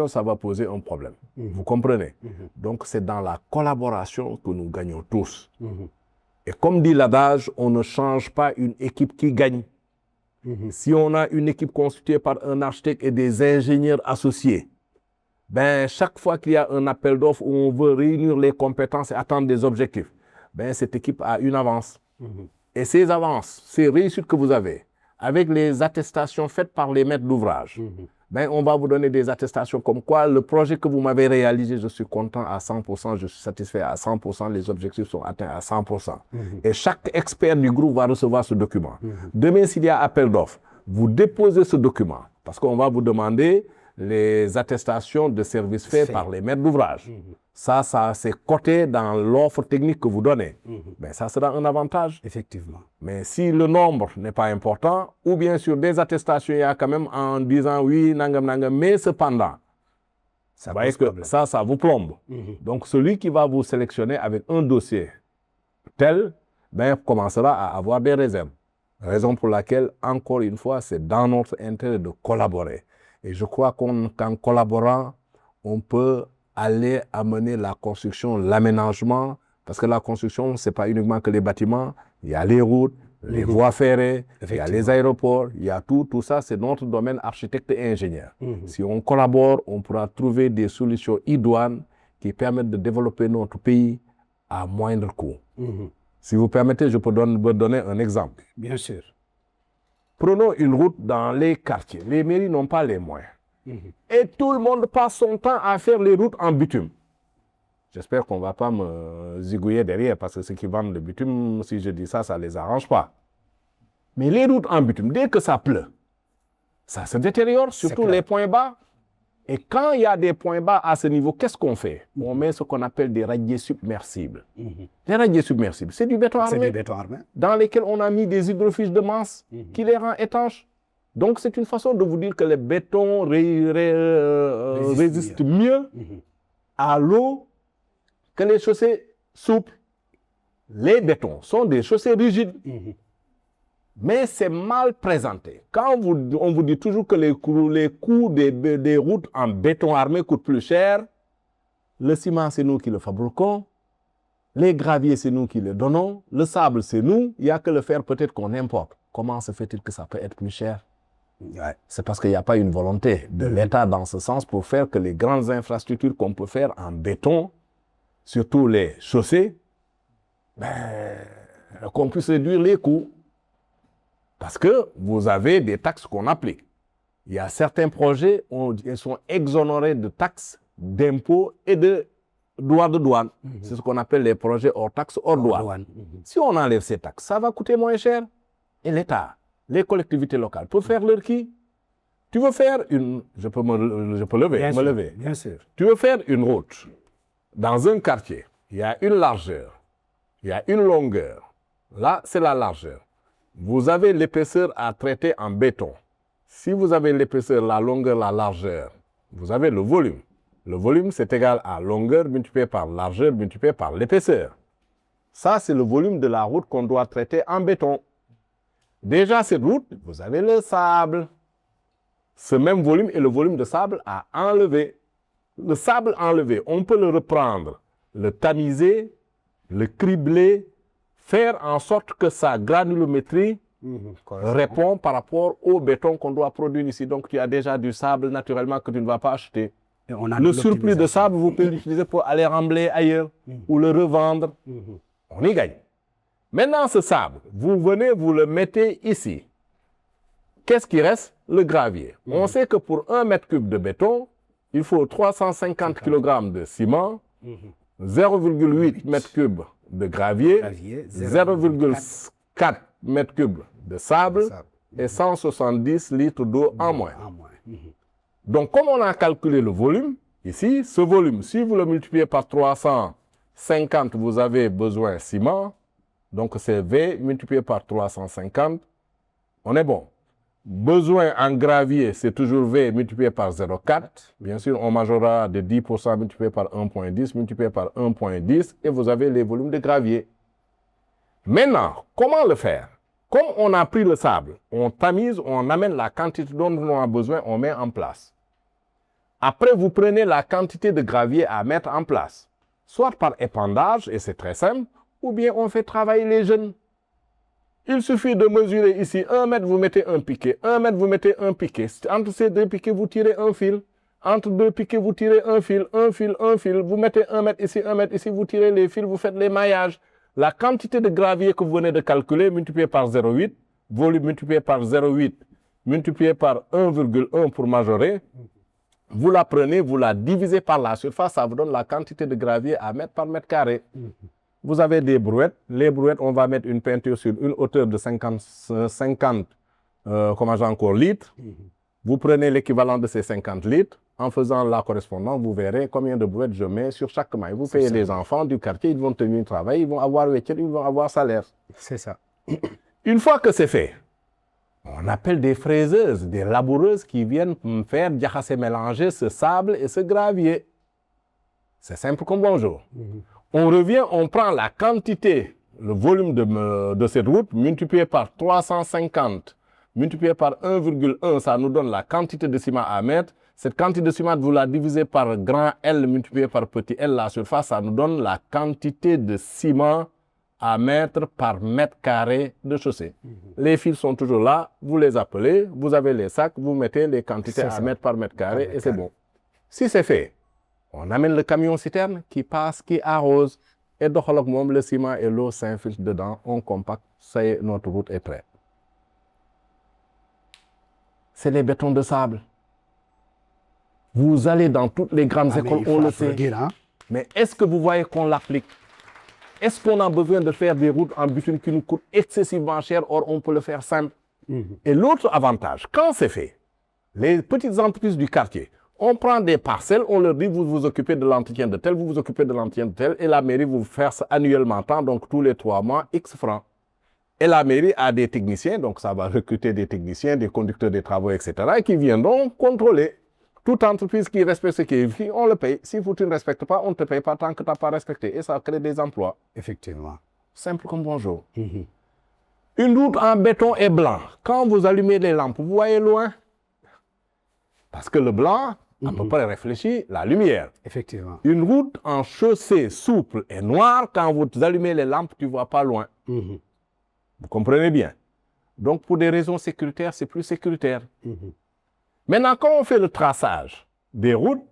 ça va poser un problème. Vous comprenez? Donc, c'est dans la collaboration que nous gagnons tous. Et comme dit l'adage, on ne change pas une équipe qui gagne. Si on a une équipe constituée par un architecte et des ingénieurs associés, ben, chaque fois qu'il y a un appel d'offres où on veut réunir les compétences et atteindre des objectifs, ben, cette équipe a une avance. Et ces avances, ces réussites que vous avez, avec les attestations faites par les maîtres d'ouvrage, ben, on va vous donner des attestations comme quoi le projet que vous m'avez réalisé, je suis content à 100%, je suis satisfait à 100%, les objectifs sont atteints à 100%. Et chaque expert du groupe va recevoir ce document. Demain, s'il y a appel d'offres, vous déposez ce document parce qu'on va vous demander les attestations de services faits par les maîtres d'ouvrage. Ça c'est coté dans l'offre technique que vous donnez. Ben, ça sera un avantage. Effectivement. Mais si le nombre n'est pas important, ou bien sur des attestations, il y a quand même en disant oui, nangam, nangam, mais cependant, vous voyez que ça vous plombe. Donc, celui qui va vous sélectionner avec un dossier tel, ben, commencera à avoir des réserves. Raison pour laquelle, encore une fois, c'est dans notre intérêt de collaborer. Et je crois qu'en collaborant, on peut aller amener la construction, l'aménagement, parce que la construction, ce n'est pas uniquement que les bâtiments, il y a les routes, les voies ferrées, il y a les aéroports, il y a tout ça, c'est notre domaine architecte et ingénieur. Si on collabore, on pourra trouver des solutions idoines qui permettent de développer notre pays à moindre coût. Si vous permettez, je peux vous donner un exemple. Bien sûr. Prenons une route dans les quartiers. Les mairies n'ont pas les moyens. Et tout le monde passe son temps à faire les routes en bitume. J'espère qu'on ne va pas me zigouiller derrière parce que ceux qui vendent le bitume, si je dis ça, ça ne les arrange pas. Mais les routes en bitume, dès que ça pleut, ça se détériore, surtout les points bas. Et quand il y a des points bas à ce niveau, qu'est-ce qu'on fait? On met ce qu'on appelle des radiers submersibles. Les radiers submersibles, c'est du béton armé. Dans lesquels on a mis des hydrofiches de masse qui les rend étanches. Donc, c'est une façon de vous dire que les bétons résistent mieux à l'eau que les chaussées souples. Les bétons sont des chaussées rigides. Mais c'est mal présenté. Quand on vous dit toujours que les coûts des routes en béton armé coûtent plus cher, le ciment, c'est nous qui le fabriquons, les graviers, c'est nous qui les donnons, le sable, c'est nous, il n'y a que le fer peut-être qu'on importe. Comment se fait-il que ça peut être plus cher? Ouais. C'est parce qu'il n'y a pas une volonté de l'État dans ce sens pour faire que les grandes infrastructures qu'on peut faire en béton, surtout les chaussées, qu'on puisse réduire les coûts. Parce que vous avez des taxes qu'on applique. Il y a certains projets où ils sont exonérés de taxes, d'impôts et de droits de douane. C'est ce qu'on appelle les projets hors taxes, hors douane. Si on enlève ces taxes, ça va coûter moins cher. Et l'État, les collectivités locales peuvent faire leur qui? Tu veux faire une... Je peux lever. Bien sûr. Tu veux faire une route dans un quartier. Il y a une largeur. Il y a une longueur. Là, c'est la largeur. Vous avez l'épaisseur à traiter en béton. Si vous avez l'épaisseur, la longueur, la largeur, vous avez le volume. Le volume, c'est égal à longueur multiplié par largeur multiplié par l'épaisseur. Ça, c'est le volume de la route qu'on doit traiter en béton. Déjà, cette route, vous avez le sable. Ce même volume est le volume de sable à enlever. Le sable enlevé, on peut le reprendre, le tamiser, le cribler, faire en sorte que sa granulométrie répond par rapport au béton qu'on doit produire ici. Donc, tu as déjà du sable naturellement que tu ne vas pas acheter. Le surplus de sable, vous pouvez l'utiliser pour aller remblayer ailleurs ou le revendre. On y gagne. Maintenant, ce sable, vous venez, vous le mettez ici. Qu'est-ce qui reste? Le gravier. On sait que pour 1 mètre cube de béton, il faut 350 kg de ciment, 0,8 mètre cube de gravier, 0,4 mètre cube de sable et 170 litres d'eau en moins. Donc, comme on a calculé le volume, ici, ce volume, si vous le multipliez par 350, vous avez besoin de ciment. Donc, c'est V multiplié par 350. On est bon. Besoin en gravier, c'est toujours V multiplié par 0,4. Bien sûr, on majorera de 10% multiplié par 1,10, multiplié par 1,10, et vous avez les volumes de gravier. Maintenant, comment le faire? Comme on a pris le sable, on tamise, on amène la quantité dont on a besoin, on met en place. Après, vous prenez la quantité de gravier à mettre en place, soit par épandage, et c'est très simple, ou bien on fait travailler les jeunes. Il suffit de mesurer ici 1 mètre, vous mettez un piquet. 1 mètre, vous mettez un piquet. Entre ces 2 piquets, vous tirez un fil. Entre 2 piquets, vous tirez un fil, un fil, un fil. Vous mettez 1 mètre ici, 1 mètre ici, vous tirez les fils, vous faites les maillages. La quantité de gravier que vous venez de calculer, multiplié par 0,8, volume multiplié par 0,8, multiplié par 1,1 pour majorer, vous la prenez, vous la divisez par la surface, ça vous donne la quantité de gravier à mettre par mètre carré. Vous avez des brouettes. Les brouettes, on va mettre une peinture sur une hauteur de 50 litres. Vous prenez l'équivalent de ces 50 litres. En faisant la correspondance, vous verrez combien de brouettes je mets sur chaque maille. Vous payez les enfants du quartier, ils vont tenir un travail, ils vont avoir week-end, ils vont avoir salaire. C'est ça. Une fois que c'est fait, on appelle des fraiseuses, des laboureuses qui viennent faire mélanger ce sable et ce gravier. C'est simple comme bonjour. On revient, on prend la quantité, le volume de cette route, multiplié par 350, multiplié par 1,1, ça nous donne la quantité de ciment à mettre. Cette quantité de ciment, vous la divisez par grand L multiplié par petit L, la surface, ça nous donne la quantité de ciment à mettre par mètre carré de chaussée. Les fils sont toujours là, vous les appelez, vous avez les sacs, vous mettez les quantités à mettre par mètre carré et c'est bon. Si c'est fait, on amène le camion citerne qui passe, qui arrose, et le ciment et l'eau s'infiltrent dedans, on compacte, ça y est, notre route est prête. C'est les bétons de sable. Vous allez dans toutes les grandes écoles, on le sait. Mais est-ce que vous voyez qu'on l'applique? Est-ce qu'on a besoin de faire des routes en bitume qui nous coûtent excessivement cher, or on peut le faire simple? Et l'autre avantage, quand c'est fait, les petites entreprises du quartier, on prend des parcelles, on leur dit, vous vous occupez de l'entretien de tel, vous vous occupez de l'entretien de tel, et la mairie vous verse annuellement tant, donc tous les 3 mois, X francs. Et la mairie a des techniciens, donc ça va recruter des techniciens, des conducteurs des travaux, etc., et qui viendront contrôler. Toute entreprise qui respecte ce qui est écrit, on le paye. Si tu ne respectes pas, on ne te paye pas tant que tu n'as pas respecté. Et ça crée des emplois. Effectivement. Simple comme bonjour. Une route en béton est blanc. Quand vous allumez les lampes, vous voyez loin. Parce que le blanc, à peu près réfléchit, la lumière. Effectivement. Une route en chaussée souple et noire, quand vous allumez les lampes, tu ne vois pas loin. Vous comprenez bien. Donc, pour des raisons sécuritaires, c'est plus sécuritaire. Maintenant, quand on fait le traçage des routes,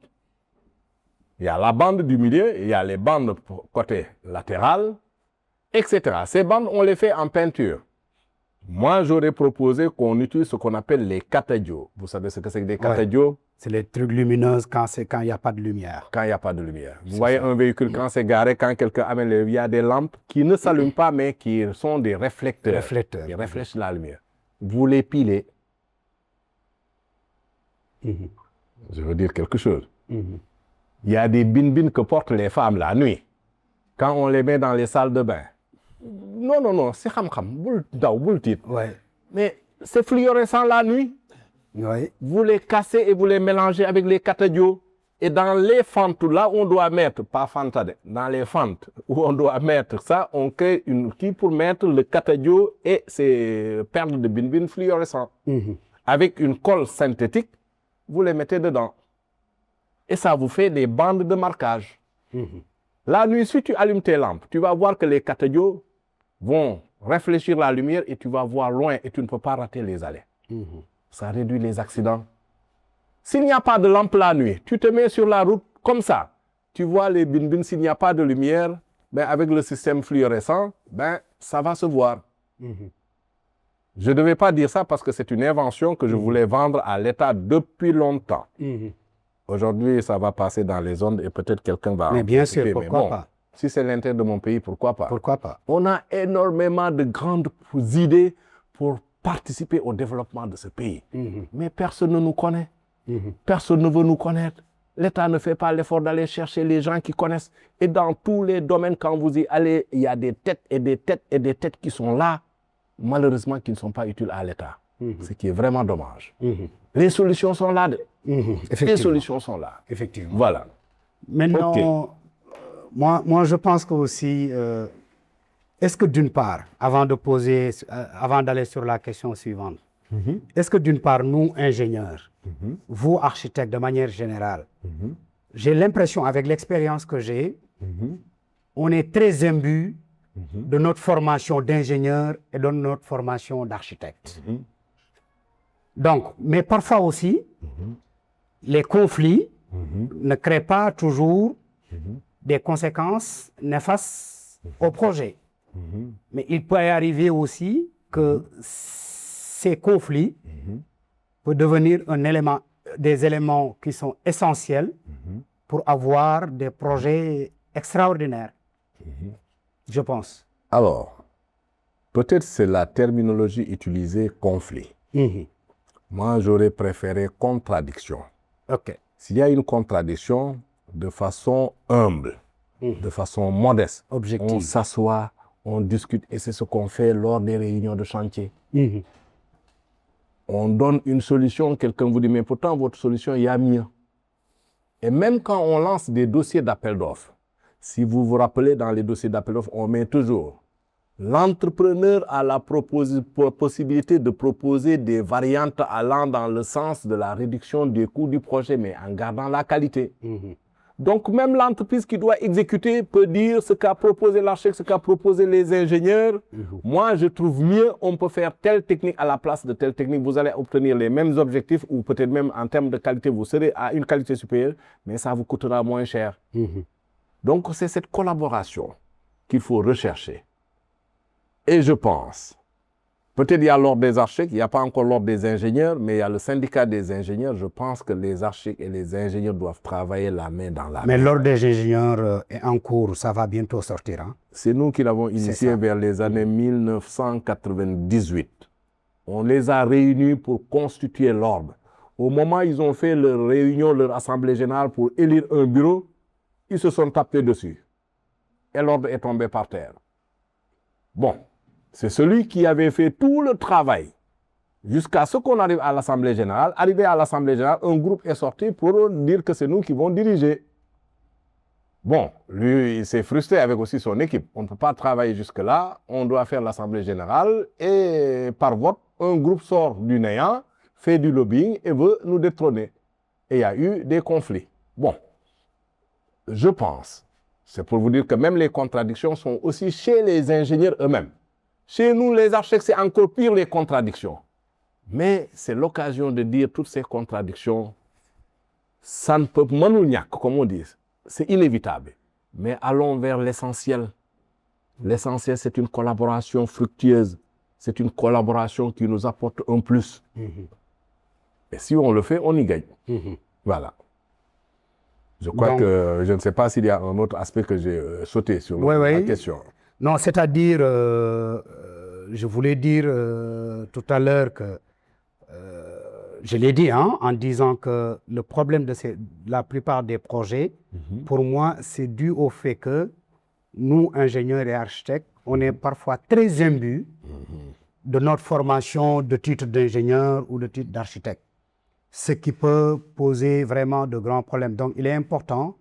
il y a la bande du milieu, il y a les bandes côté latéral, etc. Ces bandes, on les fait en peinture. Moi, j'aurais proposé qu'on utilise ce qu'on appelle les catadios. Vous savez ce que c'est que des catadios? C'est les trucs lumineux quand il n'y a pas de lumière. Quand il n'y a pas de lumière. Vous voyez un véhicule quand c'est garé, quand quelqu'un amène, il y a des lampes qui ne s'allument pas, mais qui sont des réflecteurs. Qui réfléchissent la lumière. Vous les pilez. Je veux dire quelque chose. Il y a des bin-bin que portent les femmes la nuit. Quand on les met dans les salles de bain. Non, c'est kham-kham. Mais c'est fluorescent la nuit. Vous les cassez et vous les mélangez avec les catadios. Et dans les fentes, là où on doit mettre, pas fantade, dans les fentes où on doit mettre ça, on crée une qui pour mettre le catadio et ces perles de bin-bin fluorescents. Avec une colle synthétique, vous les mettez dedans. Et ça vous fait des bandes de marquage. La nuit, si tu allumes tes lampes, tu vas voir que les catadios vont réfléchir la lumière et tu vas voir loin et tu ne peux pas rater les allées. Ça réduit les accidents. S'il n'y a pas de lampe la nuit, tu te mets sur la route comme ça. Tu vois les bin-bin, s'il n'y a pas de lumière, ben avec le système fluorescent, ben ça va se voir. Je ne devais pas dire ça parce que c'est une invention que je voulais vendre à l'État depuis longtemps. Aujourd'hui, ça va passer dans les ondes et peut-être quelqu'un va... Mais bien sûr, pourquoi pas? Si c'est l'intérêt de mon pays, pourquoi pas? Pourquoi pas? On a énormément de grandes idées pour participer au développement de ce pays. Mais personne ne nous connaît. Personne ne veut nous connaître. L'État ne fait pas l'effort d'aller chercher les gens qui connaissent. Et dans tous les domaines, quand vous y allez, il y a des têtes et des têtes et des têtes qui sont là, malheureusement, qui ne sont pas utiles à l'État. Ce qui est vraiment dommage. Les solutions sont là. Les solutions sont là. Effectivement. Voilà. Maintenant, moi, je pense que aussi, est-ce que d'une part, avant d'aller sur la question suivante, est-ce que d'une part, nous, ingénieurs, vous, architectes, de manière générale, j'ai l'impression, avec l'expérience que j'ai, on est très imbus de notre formation d'ingénieur et de notre formation d'architecte. Donc, mais parfois aussi, les conflits ne créent pas toujours des conséquences néfastes au projet. Mais il peut y arriver aussi que ces conflits peuvent devenir des éléments qui sont essentiels pour avoir des projets extraordinaires, je pense. Alors, peut-être c'est la terminologie utilisée, conflit. Moi, j'aurais préféré contradiction. S'il y a une contradiction, de façon humble, de façon modeste, objective, on s'assoit, on discute, et c'est ce qu'on fait lors des réunions de chantier. On donne une solution, quelqu'un vous dit, mais pourtant, votre solution, il y a mieux. Et même quand on lance des dossiers d'appel d'offres, si vous vous rappelez, dans les dossiers d'appel d'offres, on met toujours l'entrepreneur a la possibilité de proposer des variantes allant dans le sens de la réduction des coûts du projet, mais en gardant la qualité. Donc, même l'entreprise qui doit exécuter peut dire ce qu'a proposé l'architecte, ce qu'a proposé les ingénieurs. Moi, je trouve mieux, on peut faire telle technique à la place de telle technique. Vous allez obtenir les mêmes objectifs ou peut-être même en termes de qualité, vous serez à une qualité supérieure, mais ça vous coûtera moins cher. Donc, c'est cette collaboration qu'il faut rechercher. Et je pense, peut-être il y a l'ordre des architectes, il n'y a pas encore l'ordre des ingénieurs, mais il y a le syndicat des ingénieurs. Je pense que les architectes et les ingénieurs doivent travailler la main dans la main. Mais l'ordre des ingénieurs est en cours, ça va bientôt sortir. Hein? C'est nous qui l'avons initié vers les années 1998. On les a réunis pour constituer l'ordre. Au moment où ils ont fait leur réunion, leur assemblée générale pour élire un bureau, ils se sont tapés dessus. Et l'ordre est tombé par terre. Bon. C'est celui qui avait fait tout le travail jusqu'à ce qu'on arrive à l'Assemblée générale. Arrivé à l'Assemblée générale, un groupe est sorti pour dire que c'est nous qui vont diriger. Bon, lui, il s'est frustré avec aussi son équipe. On ne peut pas travailler jusque-là, on doit faire l'Assemblée générale et par vote, un groupe sort du néant, fait du lobbying et veut nous détrôner. Et il y a eu des conflits. Bon, je pense, c'est pour vous dire que même les contradictions sont aussi chez les ingénieurs eux-mêmes. Chez nous, les architectes, c'est encore pire les contradictions. Mais c'est l'occasion de dire toutes ces contradictions. Ça ne peut pas, comme on dit. C'est inévitable. Mais allons vers l'essentiel. L'essentiel, c'est une collaboration fructueuse. C'est une collaboration qui nous apporte un plus. Et si on le fait, on y gagne. Voilà. Je crois que je ne sais pas s'il y a un autre aspect que j'ai sauté sur la question. Non, c'est-à-dire, je voulais dire tout à l'heure que, je l'ai dit en disant que le problème de la plupart des projets, pour moi, c'est dû au fait que nous, ingénieurs et architectes, on est parfois très imbus de notre formation de titre d'ingénieur ou de titre d'architecte, ce qui peut poser vraiment de grands problèmes. Donc, il est important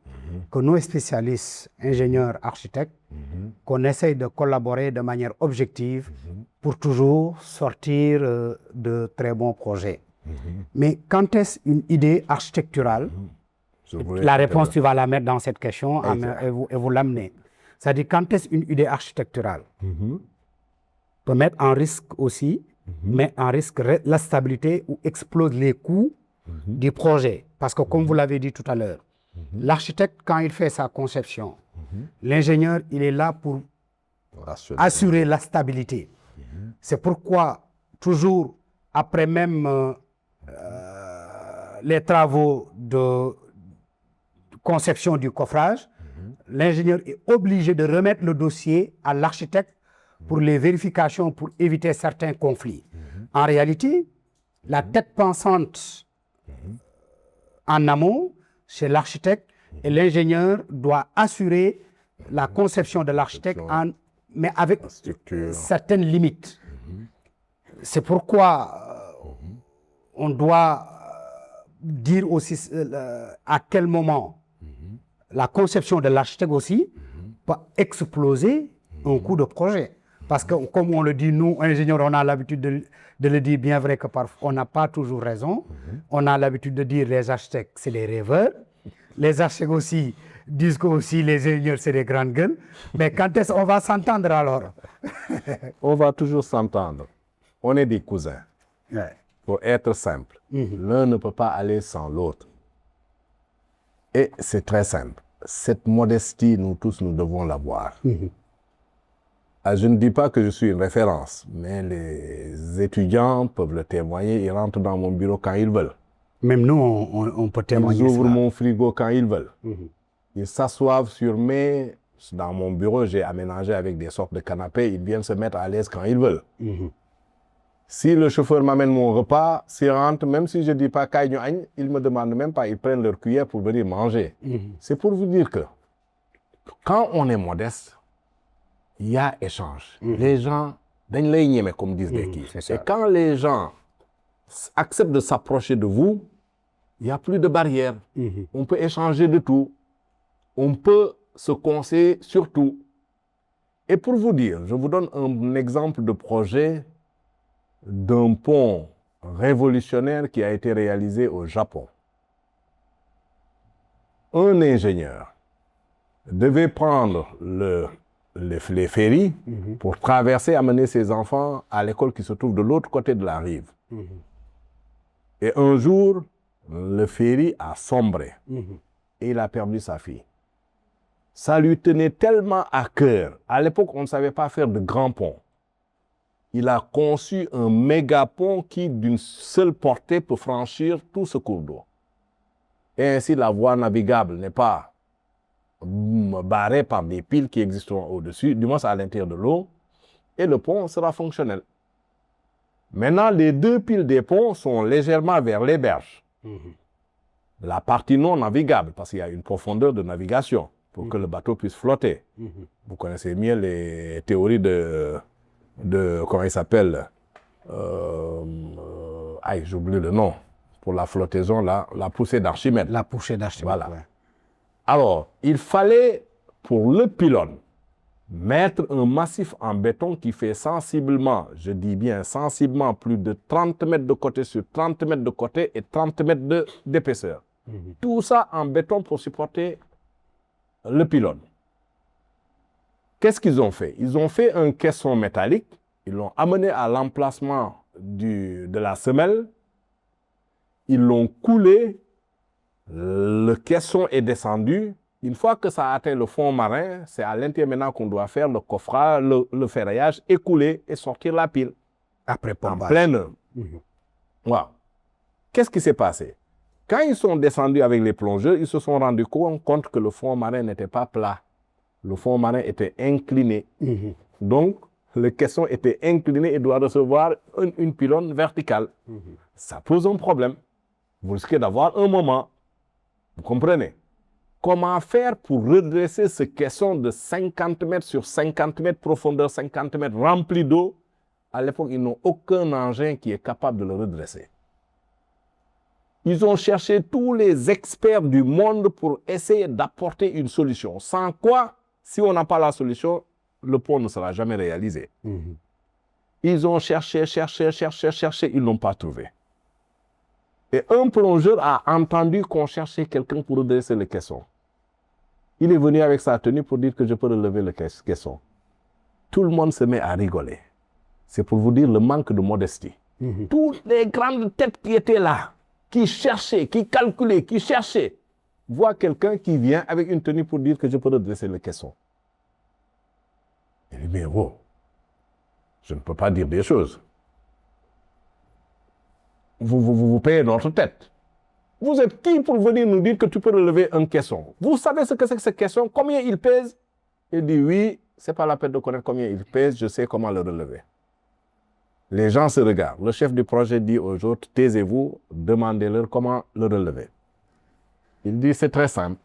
que nos spécialistes, ingénieurs, architectes, qu'on essaye de collaborer de manière objective pour toujours sortir de très bons projets. Mais quand est-ce une idée architecturale? La réponse, tu vas la mettre dans cette question et vous l'amener. C'est-à-dire, quand est-ce une idée architecturale peut mettre en risque aussi, met en risque la stabilité ou explose les coûts du projet. Parce que comme vous l'avez dit tout à l'heure, l'architecte, quand il fait sa conception, l'ingénieur, il est là pour assurer la stabilité. C'est pourquoi, toujours après même les travaux de conception du coffrage, l'ingénieur est obligé de remettre le dossier à l'architecte pour les vérifications, pour éviter certains conflits. En réalité, la tête pensante en amont, c'est l'architecte, et l'ingénieur doit assurer la conception de l'architecte, mais avec certaines limites. C'est pourquoi on doit dire aussi à quel moment la conception de l'architecte aussi peut exploser un coût de projet. Parce que, comme on le dit, nous, ingénieurs, on a l'habitude de le dire, bien vrai que parfois on n'a pas toujours raison. On a l'habitude de dire les architectes, c'est les rêveurs. Les architectes aussi disent que aussi les ingénieurs, c'est des grandes gueules. Mais quand est-ce qu'on va s'entendre alors? On va toujours s'entendre. On est des cousins. Pour être simple, l'un ne peut pas aller sans l'autre. Et c'est très simple. Cette modestie, nous tous, nous devons l'avoir. Je ne dis pas que je suis une référence, mais les étudiants peuvent le témoigner. Ils rentrent dans mon bureau quand ils veulent. Même nous, on peut témoigner. Ils ouvrent mon frigo quand ils veulent. Ils s'assoivent dans mon bureau, j'ai aménagé avec des sortes de canapés. Ils viennent se mettre à l'aise quand ils veulent. Si le chauffeur m'amène mon repas, s'ils rentrent, même si je ne dis pas qu'ils ne me demandent même pas, ils prennent leur cuillère pour venir manger. C'est pour vous dire que quand on est modeste, il y a échange. Les gens, comme disent les qui. Et quand les gens acceptent de s'approcher de vous, il n'y a plus de barrières. On peut échanger de tout. On peut se conseiller sur tout. Et pour vous dire, je vous donne un exemple de projet d'un pont révolutionnaire qui a été réalisé au Japon. Un ingénieur devait prendre les ferries pour traverser, amener ses enfants à l'école qui se trouve de l'autre côté de la rive. Et un jour, le ferry a sombré et il a perdu sa fille. Ça lui tenait tellement à cœur. À l'époque, on ne savait pas faire de grands ponts. Il a conçu un méga pont qui, d'une seule portée, peut franchir tout ce cours d'eau. Et ainsi, la voie navigable n'est pas barrée par des piles qui existeront au-dessus, du moins à l'intérieur de l'eau, et le pont sera fonctionnel. Maintenant, les deux piles des ponts sont légèrement vers les berges. La partie non navigable, parce qu'il y a une profondeur de navigation pour que le bateau puisse flotter. Vous connaissez mieux les théories de comment il s'appelle, j'oublie le nom, pour la flottaison, la poussée d'Archimède. La poussée d'Archimède, voilà. Alors, il fallait, pour le pylône, mettre un massif en béton qui fait sensiblement, je dis bien sensiblement, plus de 30 mètres de côté sur 30 mètres de côté et 30 mètres d'épaisseur. Tout ça en béton pour supporter le pylône. Qu'est-ce qu'ils ont fait? Ils ont fait un caisson métallique Ils l'ont amené à l'emplacement de la semelle. Ils l'ont coulé. Le caisson est descendu. Une fois que ça a atteint le fond marin, c'est à l'intérieur maintenant qu'on doit faire le coffrage, le ferraillage, écouler et sortir la pile. Après pompage. En pleine œuvre. Wow. Qu'est-ce qui s'est passé? Quand ils sont descendus avec les plongeurs, ils se sont rendus compte que le fond marin n'était pas plat. Le fond marin était incliné. Donc, le caisson était incliné et doit recevoir une pylône verticale. Ça pose un problème. Vous risquez d'avoir un moment. Vous comprenez? Comment faire pour redresser ce caisson de 50 mètres sur 50 mètres, profondeur 50 mètres, rempli d'eau? À l'époque, ils n'ont aucun engin qui est capable de le redresser. Ils ont cherché tous les experts du monde pour essayer d'apporter une solution. Sans quoi, si on n'a pas la solution, le pont ne sera jamais réalisé. Ils ont cherché, ils n'ont pas trouvé. Et un plongeur a entendu qu'on cherchait quelqu'un pour redresser le caisson. Il est venu avec sa tenue pour dire que je peux relever le caisson. Tout le monde se met à rigoler. C'est pour vous dire le manque de modestie. Toutes les grandes têtes qui étaient là, qui cherchaient, qui calculaient, qui cherchaient, voient quelqu'un qui vient avec une tenue pour dire que je peux redresser le caisson. Il dit, mais wow, je ne peux pas dire des choses. Vous payez notre tête. Vous êtes qui pour venir nous dire que tu peux relever un caisson? Vous savez ce que c'est que ce caisson? Combien il pèse? Il dit, oui, ce n'est pas la peine de connaître combien il pèse, je sais comment le relever. Les gens se regardent. Le chef du projet dit aux autres, taisez-vous, demandez-leur comment le relever. Il dit, c'est très simple.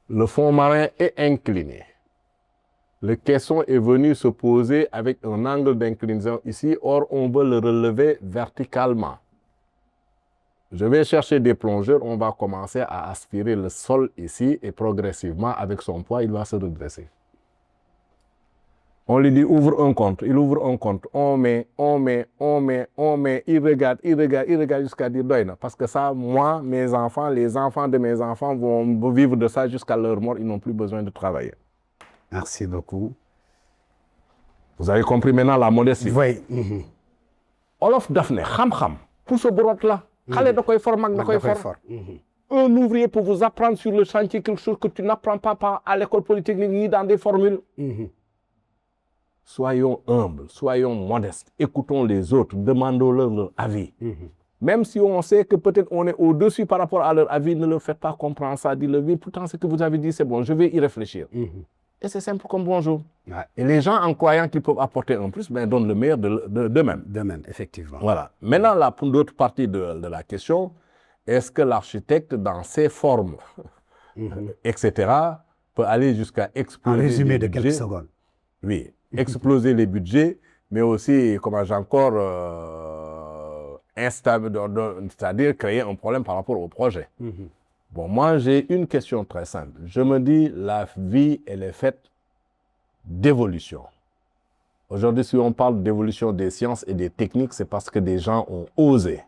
Le fond marin est incliné. Le caisson est venu se poser avec un angle d'inclinaison ici, or on veut le relever verticalement. Je vais chercher des plongeurs, on va commencer à aspirer le sol ici et progressivement, avec son poids, il va se redresser. On lui dit, ouvre un compte. Il ouvre un compte. On met. Il regarde jusqu'à dire, doy na. Parce que ça, moi, mes enfants, les enfants de mes enfants vont vivre de ça jusqu'à leur mort. Ils n'ont plus besoin de travailler. Merci beaucoup. Vous avez compris maintenant la modestie? Oui. Olof Daphné, xam-xam, pour ce brot-là. Un ouvrier pour vous apprendre sur le chantier quelque chose que tu n'apprends pas à l'école polytechnique ni dans des formules. Soyons humbles, soyons modestes, écoutons les autres, demandons-leur leur avis. Même si on sait que peut-être on est au-dessus par rapport à leur avis, ne leur faites pas comprendre ça, dites-leur, oui, pourtant ce que vous avez dit c'est bon, je vais y réfléchir. Et c'est simple comme bonjour. Ouais. Et les gens, en croyant qu'ils peuvent apporter un plus, ben, donnent le meilleur d'eux-mêmes. D'eux-mêmes, effectivement. Voilà. Maintenant, pour l'autre partie de la question, est-ce que l'architecte, dans ses formes, etc., peut aller jusqu'à exploser en résumé les de quelques secondes. Oui, exploser les budgets, mais aussi, comment j'ai encore, instable, c'est-à-dire créer un problème par rapport au projet. Bon, moi, j'ai une question très simple. Je me dis, la vie, elle est faite d'évolution. Aujourd'hui, si on parle d'évolution des sciences et des techniques, c'est parce que des gens ont osé.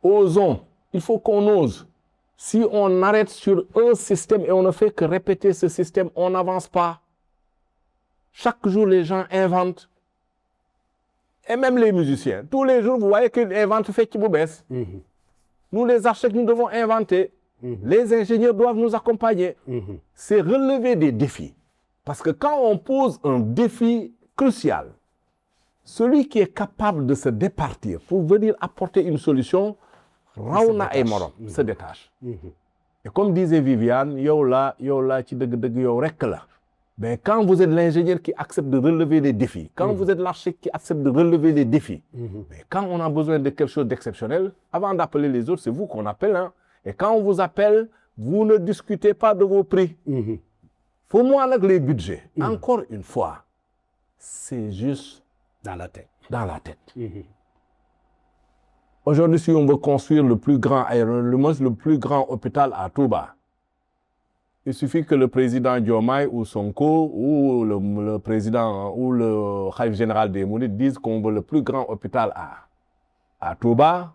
Osons. Il faut qu'on ose. Si on arrête sur un système et on ne fait que répéter ce système, on n'avance pas. Chaque jour, les gens inventent. Et même les musiciens. Tous les jours, vous voyez qu'ils inventent fait qui vous baisse. Nous, les architectes, nous devons inventer. Les ingénieurs doivent nous accompagner. C'est relever des défis. Parce que quand on pose un défi crucial, celui qui est capable de se départir pour venir apporter une solution, Raouna et Morom se détache. Et comme disait Viviane, ben, quand vous êtes l'ingénieur qui accepte de relever les défis, quand vous êtes l'architecte qui accepte de relever les défis, mais quand on a besoin de quelque chose d'exceptionnel, avant d'appeler les autres, c'est vous qu'on appelle. Hein. Et quand on vous appelle, vous ne discutez pas de vos prix. Pour moi, là, les budgets, encore une fois, c'est juste dans la tête. Dans la tête. Aujourd'hui, si on veut construire le plus grand hôpital à Touba, il suffit que le président Diomaye ou Sonko ou le président ou le Khalif général des Mourides disent qu'on veut le plus grand hôpital à Touba.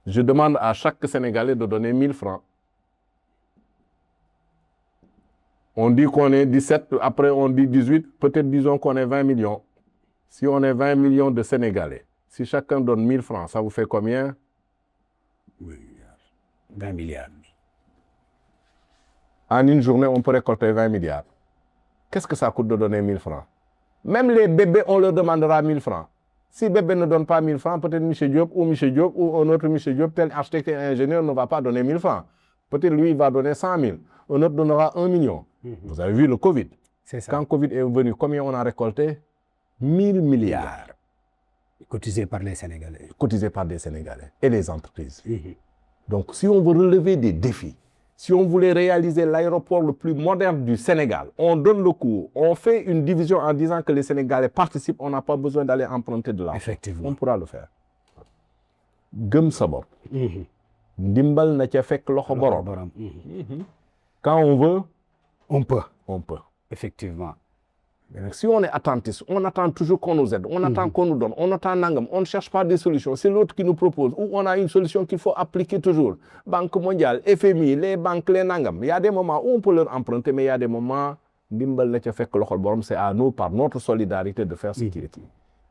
Je demande à chaque Sénégalais de donner 1000 francs. On dit qu'on est 17, après on dit 18, peut-être disons qu'on est 20 millions. Si on est 20 millions de Sénégalais, si chacun donne 1000 francs, ça vous fait combien? 20 milliards. En une journée, on peut récolter 20 milliards. Qu'est-ce que ça coûte de donner 1000 francs? Même les bébés, on leur demandera 1000 francs. Si bébé ne donne pas 1000 francs, peut-être M. Diop ou un autre M. Diop, tel architecte et ingénieur, ne va pas donner 1000 francs. Peut-être lui, il va donner 100 000. Un autre donnera 1 million. Vous avez vu le Covid. C'est ça. Quand le Covid est venu, combien on a récolté? 1000 milliards. Cotisés par les Sénégalais. Cotisés par des Sénégalais et les entreprises. Donc, si on veut relever des défis, si on voulait réaliser l'aéroport le plus moderne du Sénégal, on donne le cours, on fait une division en disant que les Sénégalais participent, on n'a pas besoin d'aller emprunter de l'argent. Effectivement. On pourra le faire. Gëm sa bopp. Ndimbal na ca fekk loxo borom. Quand on veut, on peut. On peut. Effectivement. Mais si on est attentiste, on attend toujours qu'on nous aide, on attend qu'on nous donne, on attend nangam, on ne cherche pas des solutions, c'est l'autre qui nous propose, ou on a une solution qu'il faut appliquer toujours. Banque mondiale, FMI, les banques, les nangam. Il y a des moments où on peut leur emprunter, mais il y a des moments, c'est à nous, par notre solidarité, de faire ce qu'il est.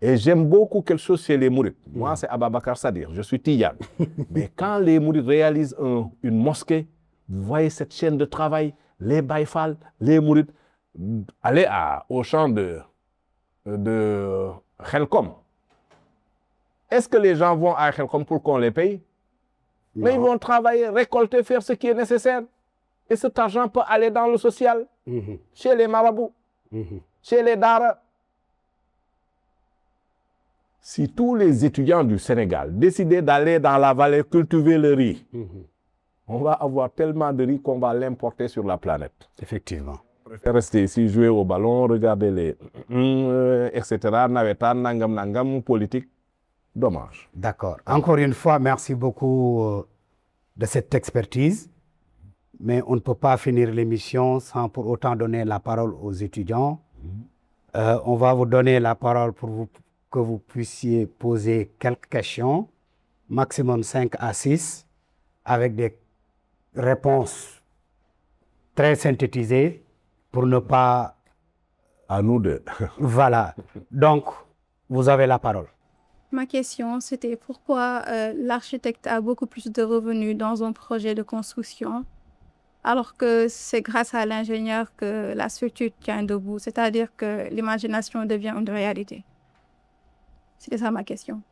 Et j'aime beaucoup quelque chose chez les Mourides. Moi, c'est Ababakar Sadir, je suis Tiyan. Mais quand les Mourides réalisent une mosquée, vous voyez cette chaîne de travail, les Baïfal, les Mourides, allez au champ de Khelkom. Est-ce que les gens vont à Khelkom pour qu'on les paye? Non. Mais ils vont travailler, récolter, faire ce qui est nécessaire. Et cet argent peut aller dans le social, chez les marabouts, chez les dara. Si tous les étudiants du Sénégal décidaient d'aller dans la vallée cultiver le riz, on va avoir tellement de riz qu'on va l'importer sur la planète. Effectivement. Je préfère rester ici, jouer au ballon, regarder les... etc. Navetan, nangam, nangam, politique. Dommage. D'accord. Encore une fois, merci beaucoup de cette expertise. Mais on ne peut pas finir l'émission sans pour autant donner la parole aux étudiants. On va vous donner la parole pour que vous puissiez poser quelques questions, maximum 5 à 6, avec des réponses très synthétisées pour ne pas... À nous deux. Voilà. Donc, vous avez la parole. Ma question, c'était pourquoi l'architecte a beaucoup plus de revenus dans un projet de construction, alors que c'est grâce à l'ingénieur que la structure tient debout, c'est-à-dire que l'imagination devient une réalité. C'était ça ma question.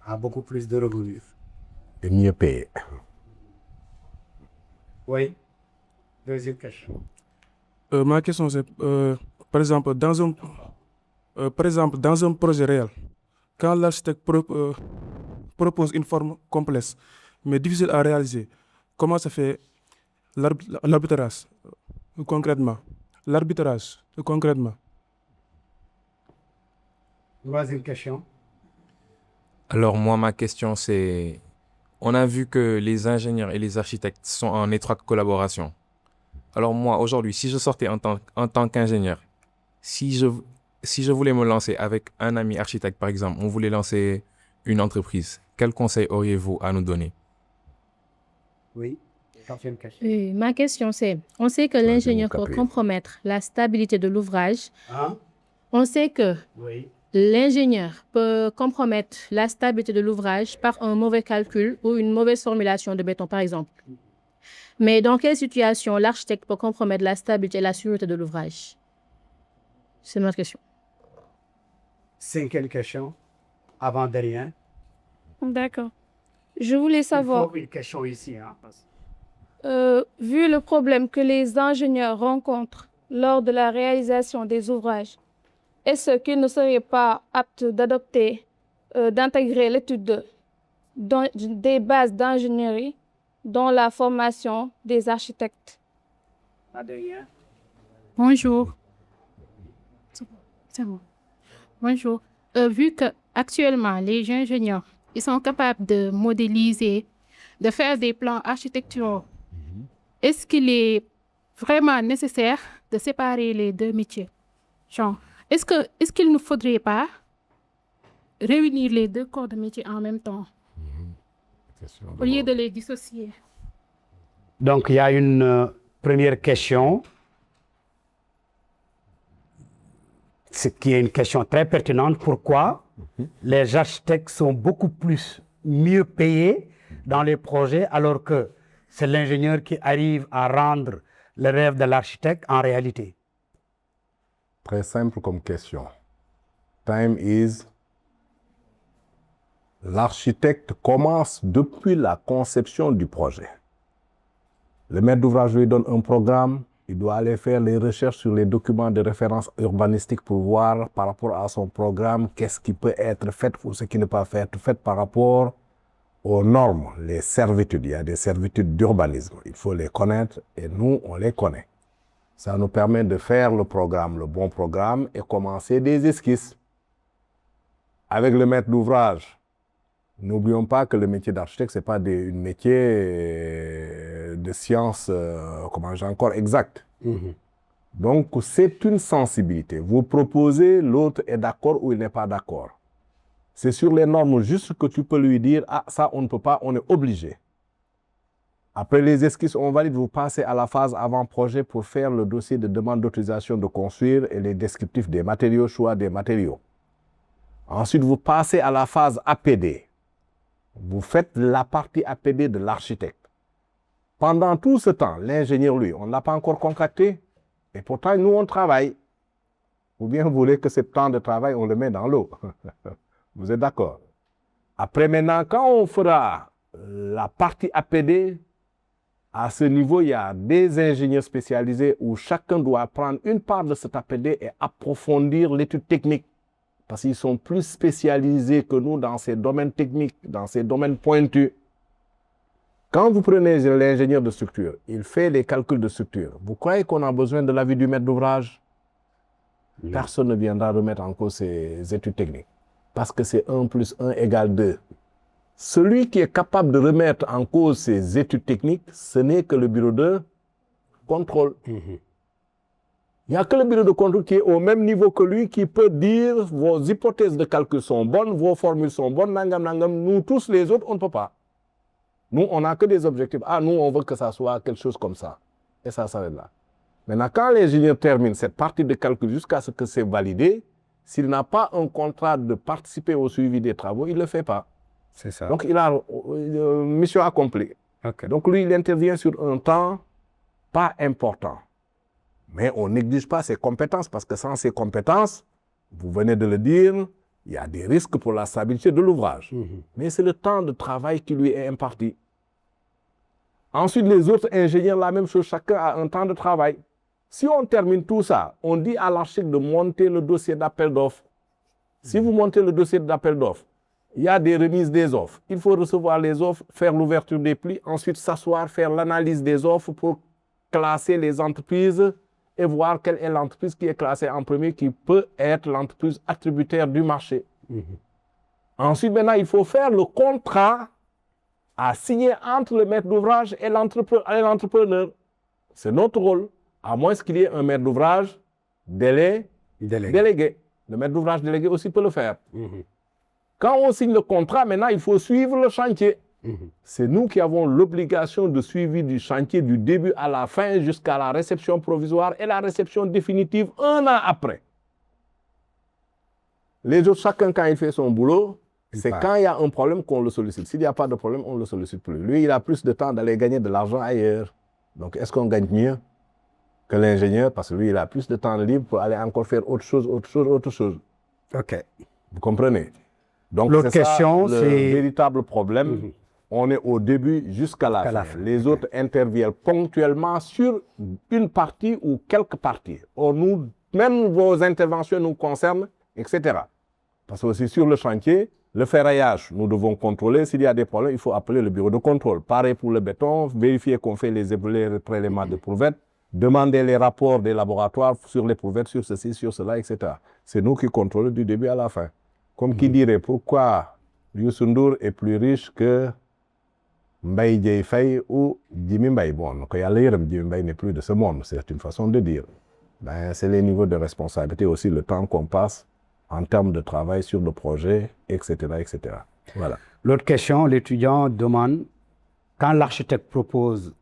A beaucoup plus de revenus. Et mieux payé. Oui. Deuxième question. Ma question, c'est, par exemple, dans un projet réel, quand l'architecte propose une forme complexe, mais difficile à réaliser, comment ça fait l'arbitrage concrètement? L'arbitrage concrètement. Troisième question. Alors moi, ma question, c'est, on a vu que les ingénieurs et les architectes sont en étroite collaboration. Alors moi, aujourd'hui, si je sortais en tant qu'ingénieur, si je voulais me lancer avec un ami architecte, par exemple, on voulait lancer une entreprise, quel conseil auriez-vous à nous donner? Oui. Quatrième question. Oui, ma question c'est, on sait que l'ingénieur peut compromettre la stabilité de l'ouvrage. Hein? On sait que Oui. l'ingénieur peut compromettre la stabilité de l'ouvrage par un mauvais calcul ou une mauvaise formulation de béton, par exemple. Mais dans quelle situation l'architecte peut compromettre la stabilité et la sûreté de l'ouvrage? C'est notre question. Cinquième question. Avant-dernière. D'accord. Je voulais savoir... Il faut une question ici. Hein, vu le problème que les ingénieurs rencontrent lors de la réalisation des ouvrages, est-ce qu'ils ne seraient pas aptes d'adopter, d'intégrer l'étude des bases d'ingénierie dans la formation des architectes? Bonjour. C'est bon. Bonjour. Vu qu'actuellement, les ingénieurs, ils sont capables de modéliser, de faire des plans architecturaux, est-ce qu'il est vraiment nécessaire de séparer les deux métiers? Genre, est-ce qu'il ne faudrait pas réunir les deux corps de métier en même temps, au lieu de les dissocier? Donc, il y a une première question Ce qui est une question très pertinente. Pourquoi les architectes sont beaucoup mieux payés dans les projets alors que c'est l'ingénieur qui arrive à rendre le rêve de l'architecte en réalité? Très simple comme question. Time is... L'architecte commence depuis la conception du projet. Le maître d'ouvrage lui donne un programme, il doit aller faire les recherches sur les documents de référence urbanistique pour voir par rapport à son programme qu'est-ce qui peut être fait ou ce qui ne peut pas être fait par rapport aux normes, les servitudes. Il y a des servitudes d'urbanisme, il faut les connaître et nous, on les connaît. Ça nous permet de faire le programme, le bon programme et commencer des esquisses. Avec le maître d'ouvrage, n'oublions pas que le métier d'architecte, ce n'est pas un métier de science, encore exact. Donc, c'est une sensibilité. Vous proposez, l'autre est d'accord ou il n'est pas d'accord. C'est sur les normes juste que tu peux lui dire, ah, ça, on ne peut pas, on est obligé. Après les esquisses, on valide, vous passez à la phase avant-projet pour faire le dossier de demande d'autorisation de construire et les descriptifs des matériaux, choix des matériaux. Ensuite, vous passez à la phase APD. Vous faites la partie APD de l'architecte. Pendant tout ce temps, l'ingénieur, lui, on ne l'a pas encore contracté. Et pourtant, nous, on travaille. Ou bien vous voulez que ce temps de travail, on le met dans l'eau. Vous êtes d'accord? Après, maintenant, quand on fera la partie APD, à ce niveau, il y a des ingénieurs spécialisés où chacun doit prendre une part de cet APD et approfondir l'étude technique. Parce qu'ils sont plus spécialisés que nous dans ces domaines techniques, dans ces domaines pointus. Quand vous prenez l'ingénieur de structure, il fait les calculs de structure. Vous croyez qu'on a besoin de l'avis du maître d'ouvrage? Personne ne viendra remettre en cause ces études techniques. Parce que c'est 1 + 1 = 2. Celui qui est capable de remettre en cause ces études techniques, ce n'est que le bureau de contrôle. Il n'y a que le bureau de contrôle qui est au même niveau que lui, qui peut dire vos hypothèses de calcul sont bonnes, vos formules sont bonnes, nangam, nangam. Nous, tous les autres, on ne peut pas. Nous, on n'a que des objectifs. Ah, nous, on veut que ça soit quelque chose comme ça. Et ça s'arrête là. Maintenant, quand l'ingénieur termine cette partie de calcul jusqu'à ce que c'est validé, s'il n'a pas un contrat de participer au suivi des travaux, il ne le fait pas. C'est ça. Donc, il a mission accomplie. Okay. Donc, lui, il intervient sur un temps pas important. Mais on n'exige pas ses compétences, parce que sans ses compétences, vous venez de le dire, il y a des risques pour la stabilité de l'ouvrage. Mais c'est le temps de travail qui lui est imparti. Ensuite, les autres ingénieurs, la même chose, chacun a un temps de travail. Si on termine tout ça, on dit à l'architecte de monter le dossier d'appel d'offres. Si vous montez le dossier d'appel d'offres, il y a des remises des offres. Il faut recevoir les offres, faire l'ouverture des plis, ensuite s'asseoir, faire l'analyse des offres pour classer les entreprises et voir quelle est l'entreprise qui est classée en premier, qui peut être l'entreprise attributaire du marché. Ensuite, maintenant, il faut faire le contrat à signer entre le maître d'ouvrage et l'entrepreneur. C'est notre rôle, à moins qu'il y ait un maître d'ouvrage délégué. Le maître d'ouvrage délégué aussi peut le faire. Quand on signe le contrat, maintenant, il faut suivre le chantier. C'est nous qui avons l'obligation de suivi du chantier du début à la fin jusqu'à la réception provisoire et la réception définitive 1 an après. Les autres, chacun quand il fait son boulot, c'est quand il y a un problème qu'on le sollicite. S'il n'y a pas de problème, on ne le sollicite plus. Lui, il a plus de temps d'aller gagner de l'argent ailleurs. Donc, est-ce qu'on gagne mieux que l'ingénieur? Parce que lui, il a plus de temps libre pour aller encore faire autre chose. OK. Vous comprenez? Donc, l'autre question, c'est le véritable problème. On est au début jusqu'à la fin. Les autres interviennent ponctuellement sur une partie ou quelques parties. Or, nous, même vos interventions nous concernent, etc. Parce que aussi sur le chantier, le ferraillage, nous devons contrôler. S'il y a des problèmes, il faut appeler le bureau de contrôle. Pareil pour le béton, vérifier qu'on fait les prélèvements d'éprouvettes, demander les rapports des laboratoires sur l'éprouvettes, sur ceci, sur cela, etc. C'est nous qui contrôlons du début à la fin. Comme qui dirait, pourquoi Youssou N'Dour est plus riche que Mbaye Dièye Faye ou Jimmy Mbaye. Bon, donc Jimmy Mbaye n'est plus de ce monde, c'est une façon de dire. Ben, c'est les niveaux de responsabilité aussi, le temps qu'on passe en termes de travail sur le projet, etc. etc. Voilà. L'autre question, l'étudiant demande, quand l'architecte propose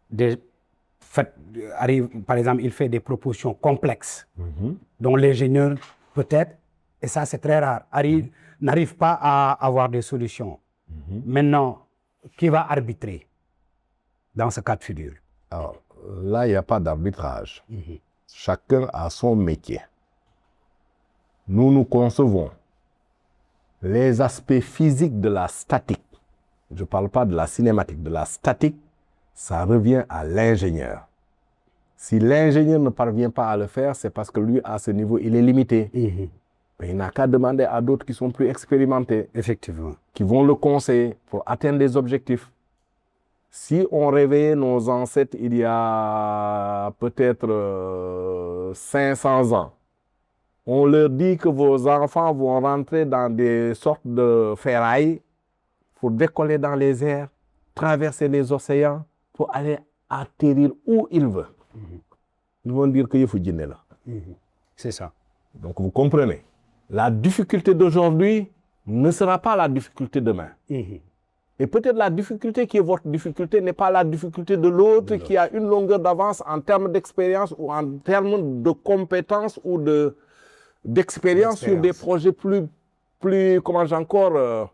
des arrive, par exemple, il fait des propositions complexes, dont l'ingénieur, peut-être, et ça c'est très rare, n'arrive pas à avoir des solutions. Maintenant, qui va arbitrer dans ce cas de figure? Alors, là, il n'y a pas d'arbitrage. Chacun a son métier. Nous concevons les aspects physiques de la statique. Je ne parle pas de la cinématique, de la statique, ça revient à l'ingénieur. Si l'ingénieur ne parvient pas à le faire, c'est parce que lui, à ce niveau, il est limité. Mais il n'a qu'à demander à d'autres qui sont plus expérimentés. Effectivement. Qui vont le conseiller pour atteindre les objectifs. Si on réveillait nos ancêtres il y a peut-être 500 ans, on leur dit que vos enfants vont rentrer dans des sortes de ferrailles pour décoller dans les airs, traverser les océans, pour aller atterrir où ils veulent. Ils vont dire qu'il faut dîner là. C'est ça. Donc vous comprenez, la difficulté d'aujourd'hui ne sera pas la difficulté demain. Et peut-être la difficulté qui est votre difficulté n'est pas la difficulté de l'autre qui a une longueur d'avance en termes d'expérience ou en termes de compétences ou d'expérience sur des projets plus comment j'ai encore,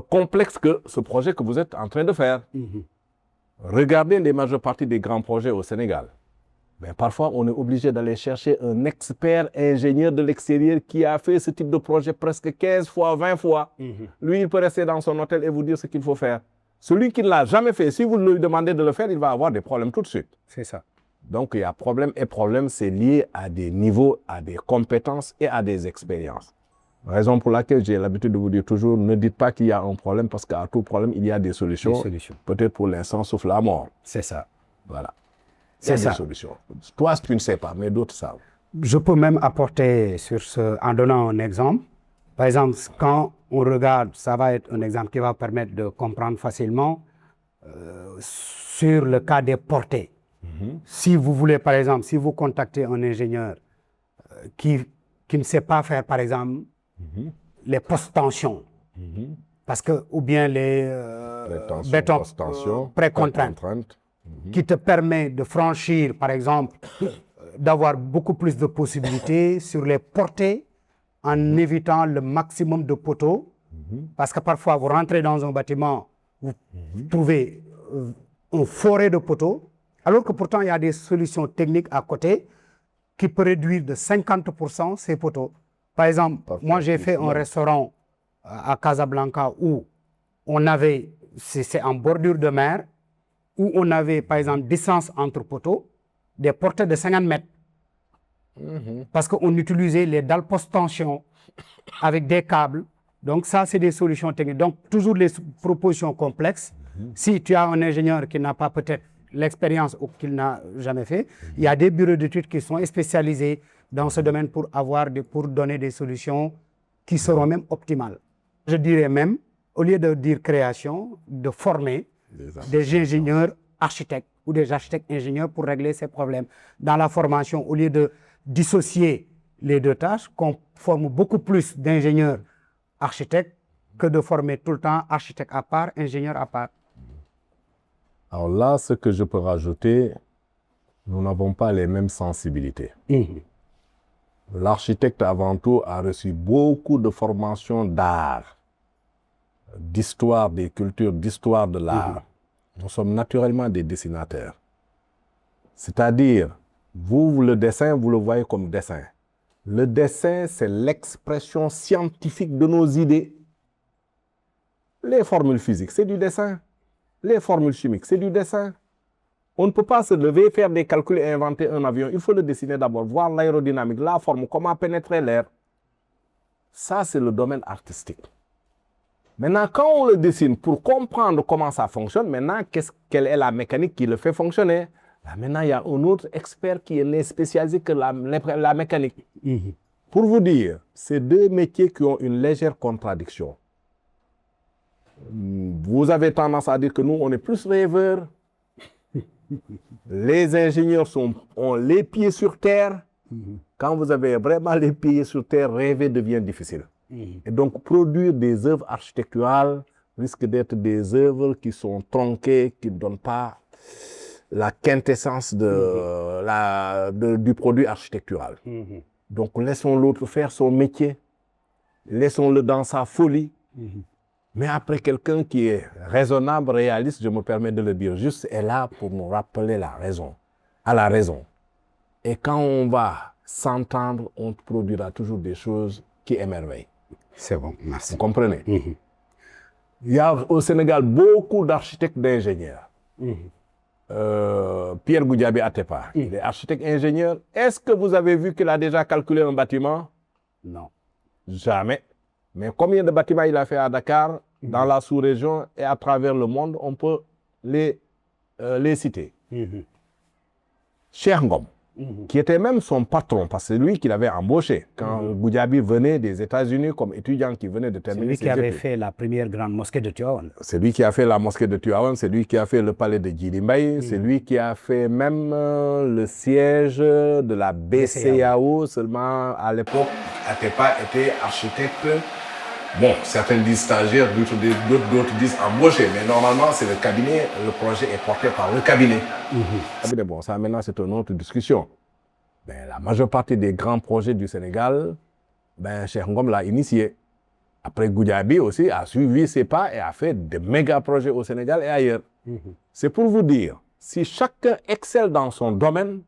complexes que ce projet que vous êtes en train de faire. Regardez les majeures parties des grands projets au Sénégal. Ben, parfois, on est obligé d'aller chercher un expert ingénieur de l'extérieur qui a fait ce type de projet presque 15 fois, 20 fois. Lui, il peut rester dans son hôtel et vous dire ce qu'il faut faire. Celui qui ne l'a jamais fait, si vous lui demandez de le faire, il va avoir des problèmes tout de suite. C'est ça. Donc, il y a problème et problème, c'est lié à des niveaux, à des compétences et à des expériences. Raison pour laquelle j'ai l'habitude de vous dire toujours, ne dites pas qu'il y a un problème parce qu'à tout problème, il y a des solutions. Peut-être pour l'instant, sauf la mort. C'est ça. Voilà. C'est ça. Des solutions. Toi, tu ne sais pas, mais d'autres savent. Je peux même apporter sur ce, en donnant un exemple. Par exemple, quand on regarde, ça va être un exemple qui va permettre de comprendre facilement sur le cas des portées. Si vous voulez, par exemple, si vous contactez un ingénieur qui ne sait pas faire, par exemple, les post-tensions, parce que, ou bien les bétons pré-contraintes, qui te permet de franchir, par exemple, d'avoir beaucoup plus de possibilités sur les portées en évitant le maximum de poteaux. Parce que parfois, vous rentrez dans un bâtiment, vous trouvez un forêt de poteaux, alors que pourtant, il y a des solutions techniques à côté qui peuvent réduire de 50% ces poteaux. Par exemple, moi, j'ai fait un restaurant à Casablanca où on avait, c'est en bordure de mer, où on avait, par exemple, distance entre poteaux, des portées de 50 mètres. Parce qu'on utilisait les dalles post-tension avec des câbles. Donc ça, c'est des solutions techniques. Donc toujours les propositions complexes. Si tu as un ingénieur qui n'a pas peut-être l'expérience ou qu'il n'a jamais fait, il y a des bureaux d'études qui sont spécialisés dans ce domaine pour donner des solutions qui seront même optimales. Je dirais même, au lieu de dire création, de former des ingénieurs architectes ou des architectes ingénieurs pour régler ces problèmes. Dans la formation, au lieu de dissocier les deux tâches, qu'on forme beaucoup plus d'ingénieurs architectes que de former tout le temps architecte à part, ingénieur à part. Alors là, ce que je peux rajouter, nous n'avons pas les mêmes sensibilités. L'architecte, avant tout, a reçu beaucoup de formations d'art, d'histoire des cultures, d'histoire de l'art. Nous sommes naturellement des dessinateurs. C'est-à-dire, vous, le dessin, vous le voyez comme dessin. Le dessin, c'est l'expression scientifique de nos idées. Les formules physiques, c'est du dessin. Les formules chimiques, c'est du dessin. On ne peut pas se lever, faire des calculs et inventer un avion. Il faut le dessiner d'abord, voir l'aérodynamique, la forme, comment pénétrer l'air. Ça, c'est le domaine artistique. Maintenant, quand on le dessine pour comprendre comment ça fonctionne, maintenant, quelle est la mécanique qui le fait fonctionner? Là, maintenant, il y a un autre expert qui est spécialisé que la mécanique. Pour vous dire, c'est deux métiers qui ont une légère contradiction. Vous avez tendance à dire que nous, on est plus rêveurs. Les ingénieurs ont les pieds sur terre. Quand vous avez vraiment les pieds sur terre, rêver devient difficile. Et donc, produire des œuvres architecturales risque d'être des œuvres qui sont tronquées, qui ne donnent pas la quintessence du produit architectural. Donc, laissons l'autre faire son métier. Laissons-le dans sa folie. Mais après, quelqu'un qui est raisonnable, réaliste, je me permets de le dire juste, est là pour nous rappeler à la raison. Et quand on va s'entendre, on produira toujours des choses qui émerveillent. C'est bon, merci. Vous comprenez? Il y a au Sénégal beaucoup d'architectes d'ingénieurs. Pierre Goudiaby Atepa, il est architecte-ingénieur. Est-ce que vous avez vu qu'il a déjà calculé un bâtiment? Non. Jamais. Mais combien de bâtiments il a fait à Dakar, dans la sous-région et à travers le monde, on peut les citer. Cheikh Ngom, qui était même son patron, parce que c'est lui qui l'avait embauché quand Goudiaby venait des États-Unis comme étudiant qui venait de terminer ses études. C'est lui qui avait fait la première grande mosquée de Tivaouane. C'est lui qui a fait la mosquée de Tivaouane, c'est lui qui a fait le palais de Djily Mbaye, c'est lui qui a fait même le siège de la BCEAO. Seulement à l'époque, Atepa était architecte. Bon, certains disent stagiaire, d'autres disent embauché, mais normalement c'est le cabinet, le projet est porté par le cabinet. Bon, ça maintenant c'est une autre discussion. Ben, la majeure partie des grands projets du Sénégal, ben, Cheikh Ngom l'a initié. Après, Goudiaby aussi a suivi ses pas et a fait de méga projets au Sénégal et ailleurs. C'est pour vous dire, si chacun excelle dans son domaine,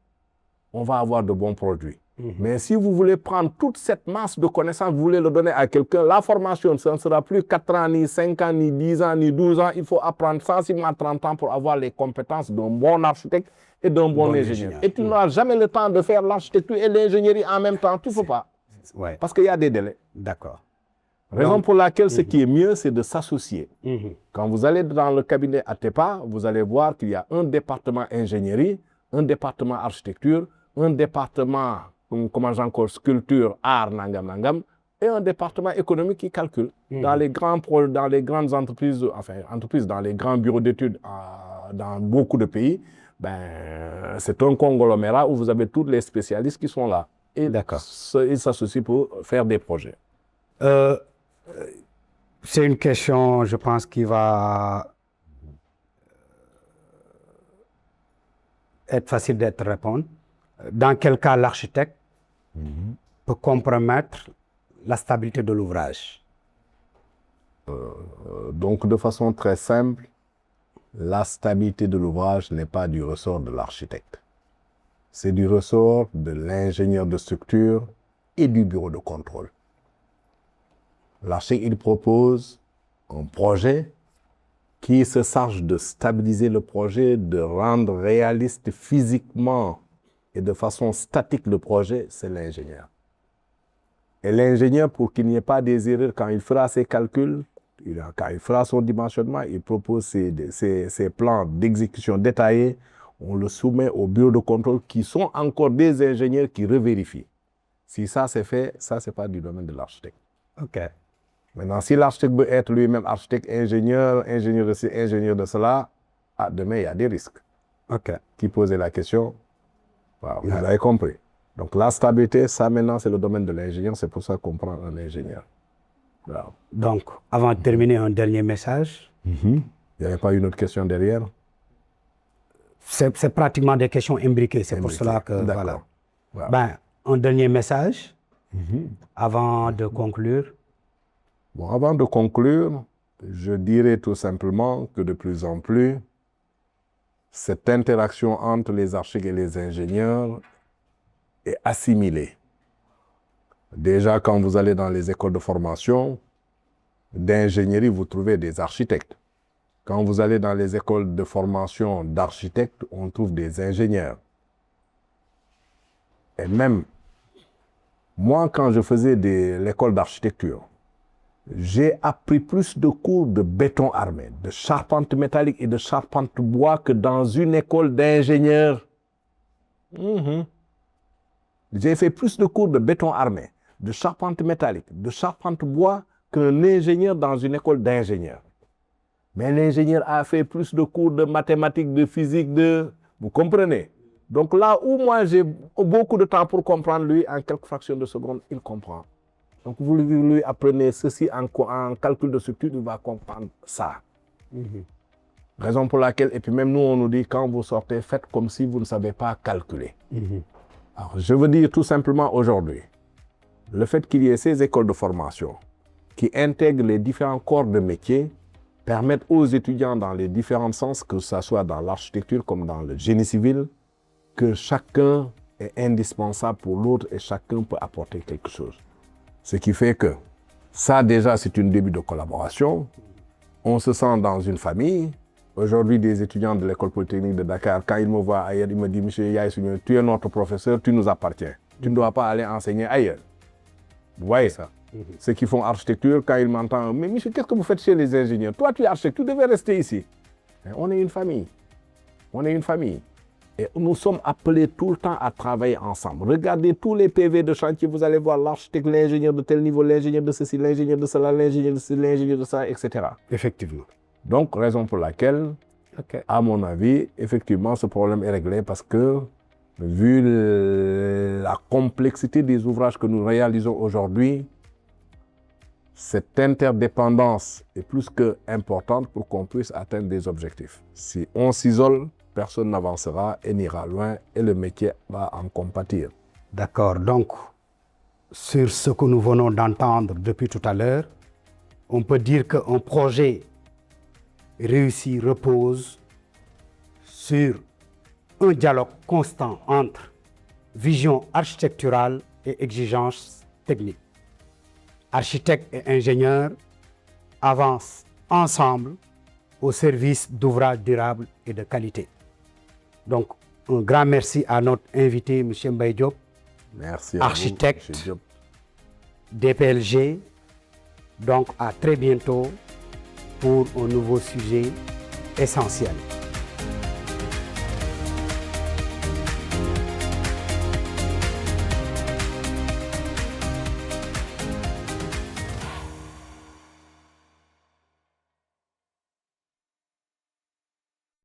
on va avoir de bons produits. Mais si vous voulez prendre toute cette masse de connaissances, vous voulez le donner à quelqu'un, la formation, ça ne sera plus 4 ans, ni 5 ans, ni 10 ans, ni 12 ans. Il faut apprendre sensiblement 30 ans pour avoir les compétences d'un bon architecte et d'un bon ingénieur. Et tu n'auras jamais le temps de faire l'architecture et l'ingénierie en même temps. Tu ne peux pas. Ouais. Parce qu'il y a des délais. D'accord. Raison pour laquelle ce qui est mieux, c'est de s'associer. Quand vous allez dans le cabinet Atepa, vous allez voir qu'il y a un département ingénierie, un département architecture, un département sculpture, art, nangam, et un département économique qui calcule. Dans les grandes entreprises, dans les grands bureaux d'études dans beaucoup de pays, ben, c'est un conglomérat où vous avez tous les spécialistes qui sont là. Et ils s'associent pour faire des projets. C'est une question, je pense, qui va être facile d'être répondre. Dans quel cas l'architecte peut compromettre la stabilité de l'ouvrage? Donc, de façon très simple, la stabilité de l'ouvrage n'est pas du ressort de l'architecte. C'est du ressort de l'ingénieur de structure et du bureau de contrôle. L'architecte, il propose un projet qui se charge de stabiliser le projet, de rendre réaliste physiquement et de façon statique le projet, c'est l'ingénieur. Et l'ingénieur, pour qu'il n'y ait pas des erreurs, quand il fera ses calculs, quand il fera son dimensionnement, il propose ses plans d'exécution détaillés, on le soumet au bureau de contrôle qui sont encore des ingénieurs qui revérifient. Si ça c'est fait, ça c'est pas du domaine de l'architecte. Ok. Maintenant, si l'architecte veut être lui-même architecte, ingénieur de ci, ingénieur de cela, demain il y a des risques. Ok. Qui posait la question? Wow, vous avez compris. Donc la stabilité, ça maintenant c'est le domaine de l'ingénieur, c'est pour ça qu'on prend un ingénieur. Wow. Donc, avant de terminer, un dernier message. Il n'y avait pas une autre question derrière? C'est pratiquement des questions imbriquées, c'est pour cela que... Voilà. Wow. Ben, un dernier message avant de conclure. Bon, avant de conclure, je dirais tout simplement que de plus en plus, cette interaction entre les architectes et les ingénieurs est assimilée. Déjà, quand vous allez dans les écoles de formation d'ingénierie, vous trouvez des architectes. Quand vous allez dans les écoles de formation d'architectes, on trouve des ingénieurs. Et même, moi, quand je faisais l'école d'architecture, j'ai appris plus de cours de béton armé, de charpente métallique et de charpente bois que dans une école d'ingénieurs. J'ai fait plus de cours de béton armé, de charpente métallique, de charpente bois qu'un ingénieur dans une école d'ingénieurs. Mais l'ingénieur a fait plus de cours de mathématiques, de physique, Vous comprenez? Donc là où moi j'ai beaucoup de temps pour comprendre, lui, en quelques fractions de secondes, il comprend. Donc vous lui apprenez ceci en calcul de structure, il va comprendre ça. Raison pour laquelle, et puis même nous, on nous dit, quand vous sortez, faites comme si vous ne savez pas calculer. Alors, je veux dire tout simplement aujourd'hui, le fait qu'il y ait ces écoles de formation qui intègrent les différents corps de métier permettent aux étudiants dans les différents sens, que ce soit dans l'architecture comme dans le génie civil, que chacun est indispensable pour l'autre et chacun peut apporter quelque chose. Ce qui fait que ça déjà c'est un début de collaboration. On se sent dans une famille. Aujourd'hui, des étudiants de l'école polytechnique de Dakar, quand ils me voient ailleurs, ils me disent « Monsieur Yaïs, tu es notre professeur, tu nous appartiens. Tu ne dois pas aller enseigner ailleurs. » Vous voyez ça? Ceux qui font architecture, quand ils m'entendent « Mais monsieur, qu'est-ce que vous faites chez les ingénieurs? Toi, tu es architecte, tu devais rester ici. » On est une famille. On est une famille. Et nous sommes appelés tout le temps à travailler ensemble. Regardez tous les PV de chantier, vous allez voir l'architecte, l'ingénieur de tel niveau, l'ingénieur de ceci, l'ingénieur de cela, l'ingénieur de ceci, l'ingénieur de ça, etc. Effectivement. Donc, raison pour laquelle, à mon avis, effectivement, ce problème est réglé parce que, vu la complexité des ouvrages que nous réalisons aujourd'hui, cette interdépendance est plus qu'importante pour qu'on puisse atteindre des objectifs. Si on s'isole, personne n'avancera et n'ira loin et le métier va en compatir. D'accord. Donc, sur ce que nous venons d'entendre depuis tout à l'heure, on peut dire qu'un projet réussi repose sur un dialogue constant entre vision architecturale et exigences techniques. Architectes et ingénieurs avancent ensemble au service d'ouvrages durables et de qualité. Donc, un grand merci à notre invité, M. Mbaye Diop, merci architecte, à vous, M. Diop. DPLG. Donc, à très bientôt pour un nouveau sujet essentiel.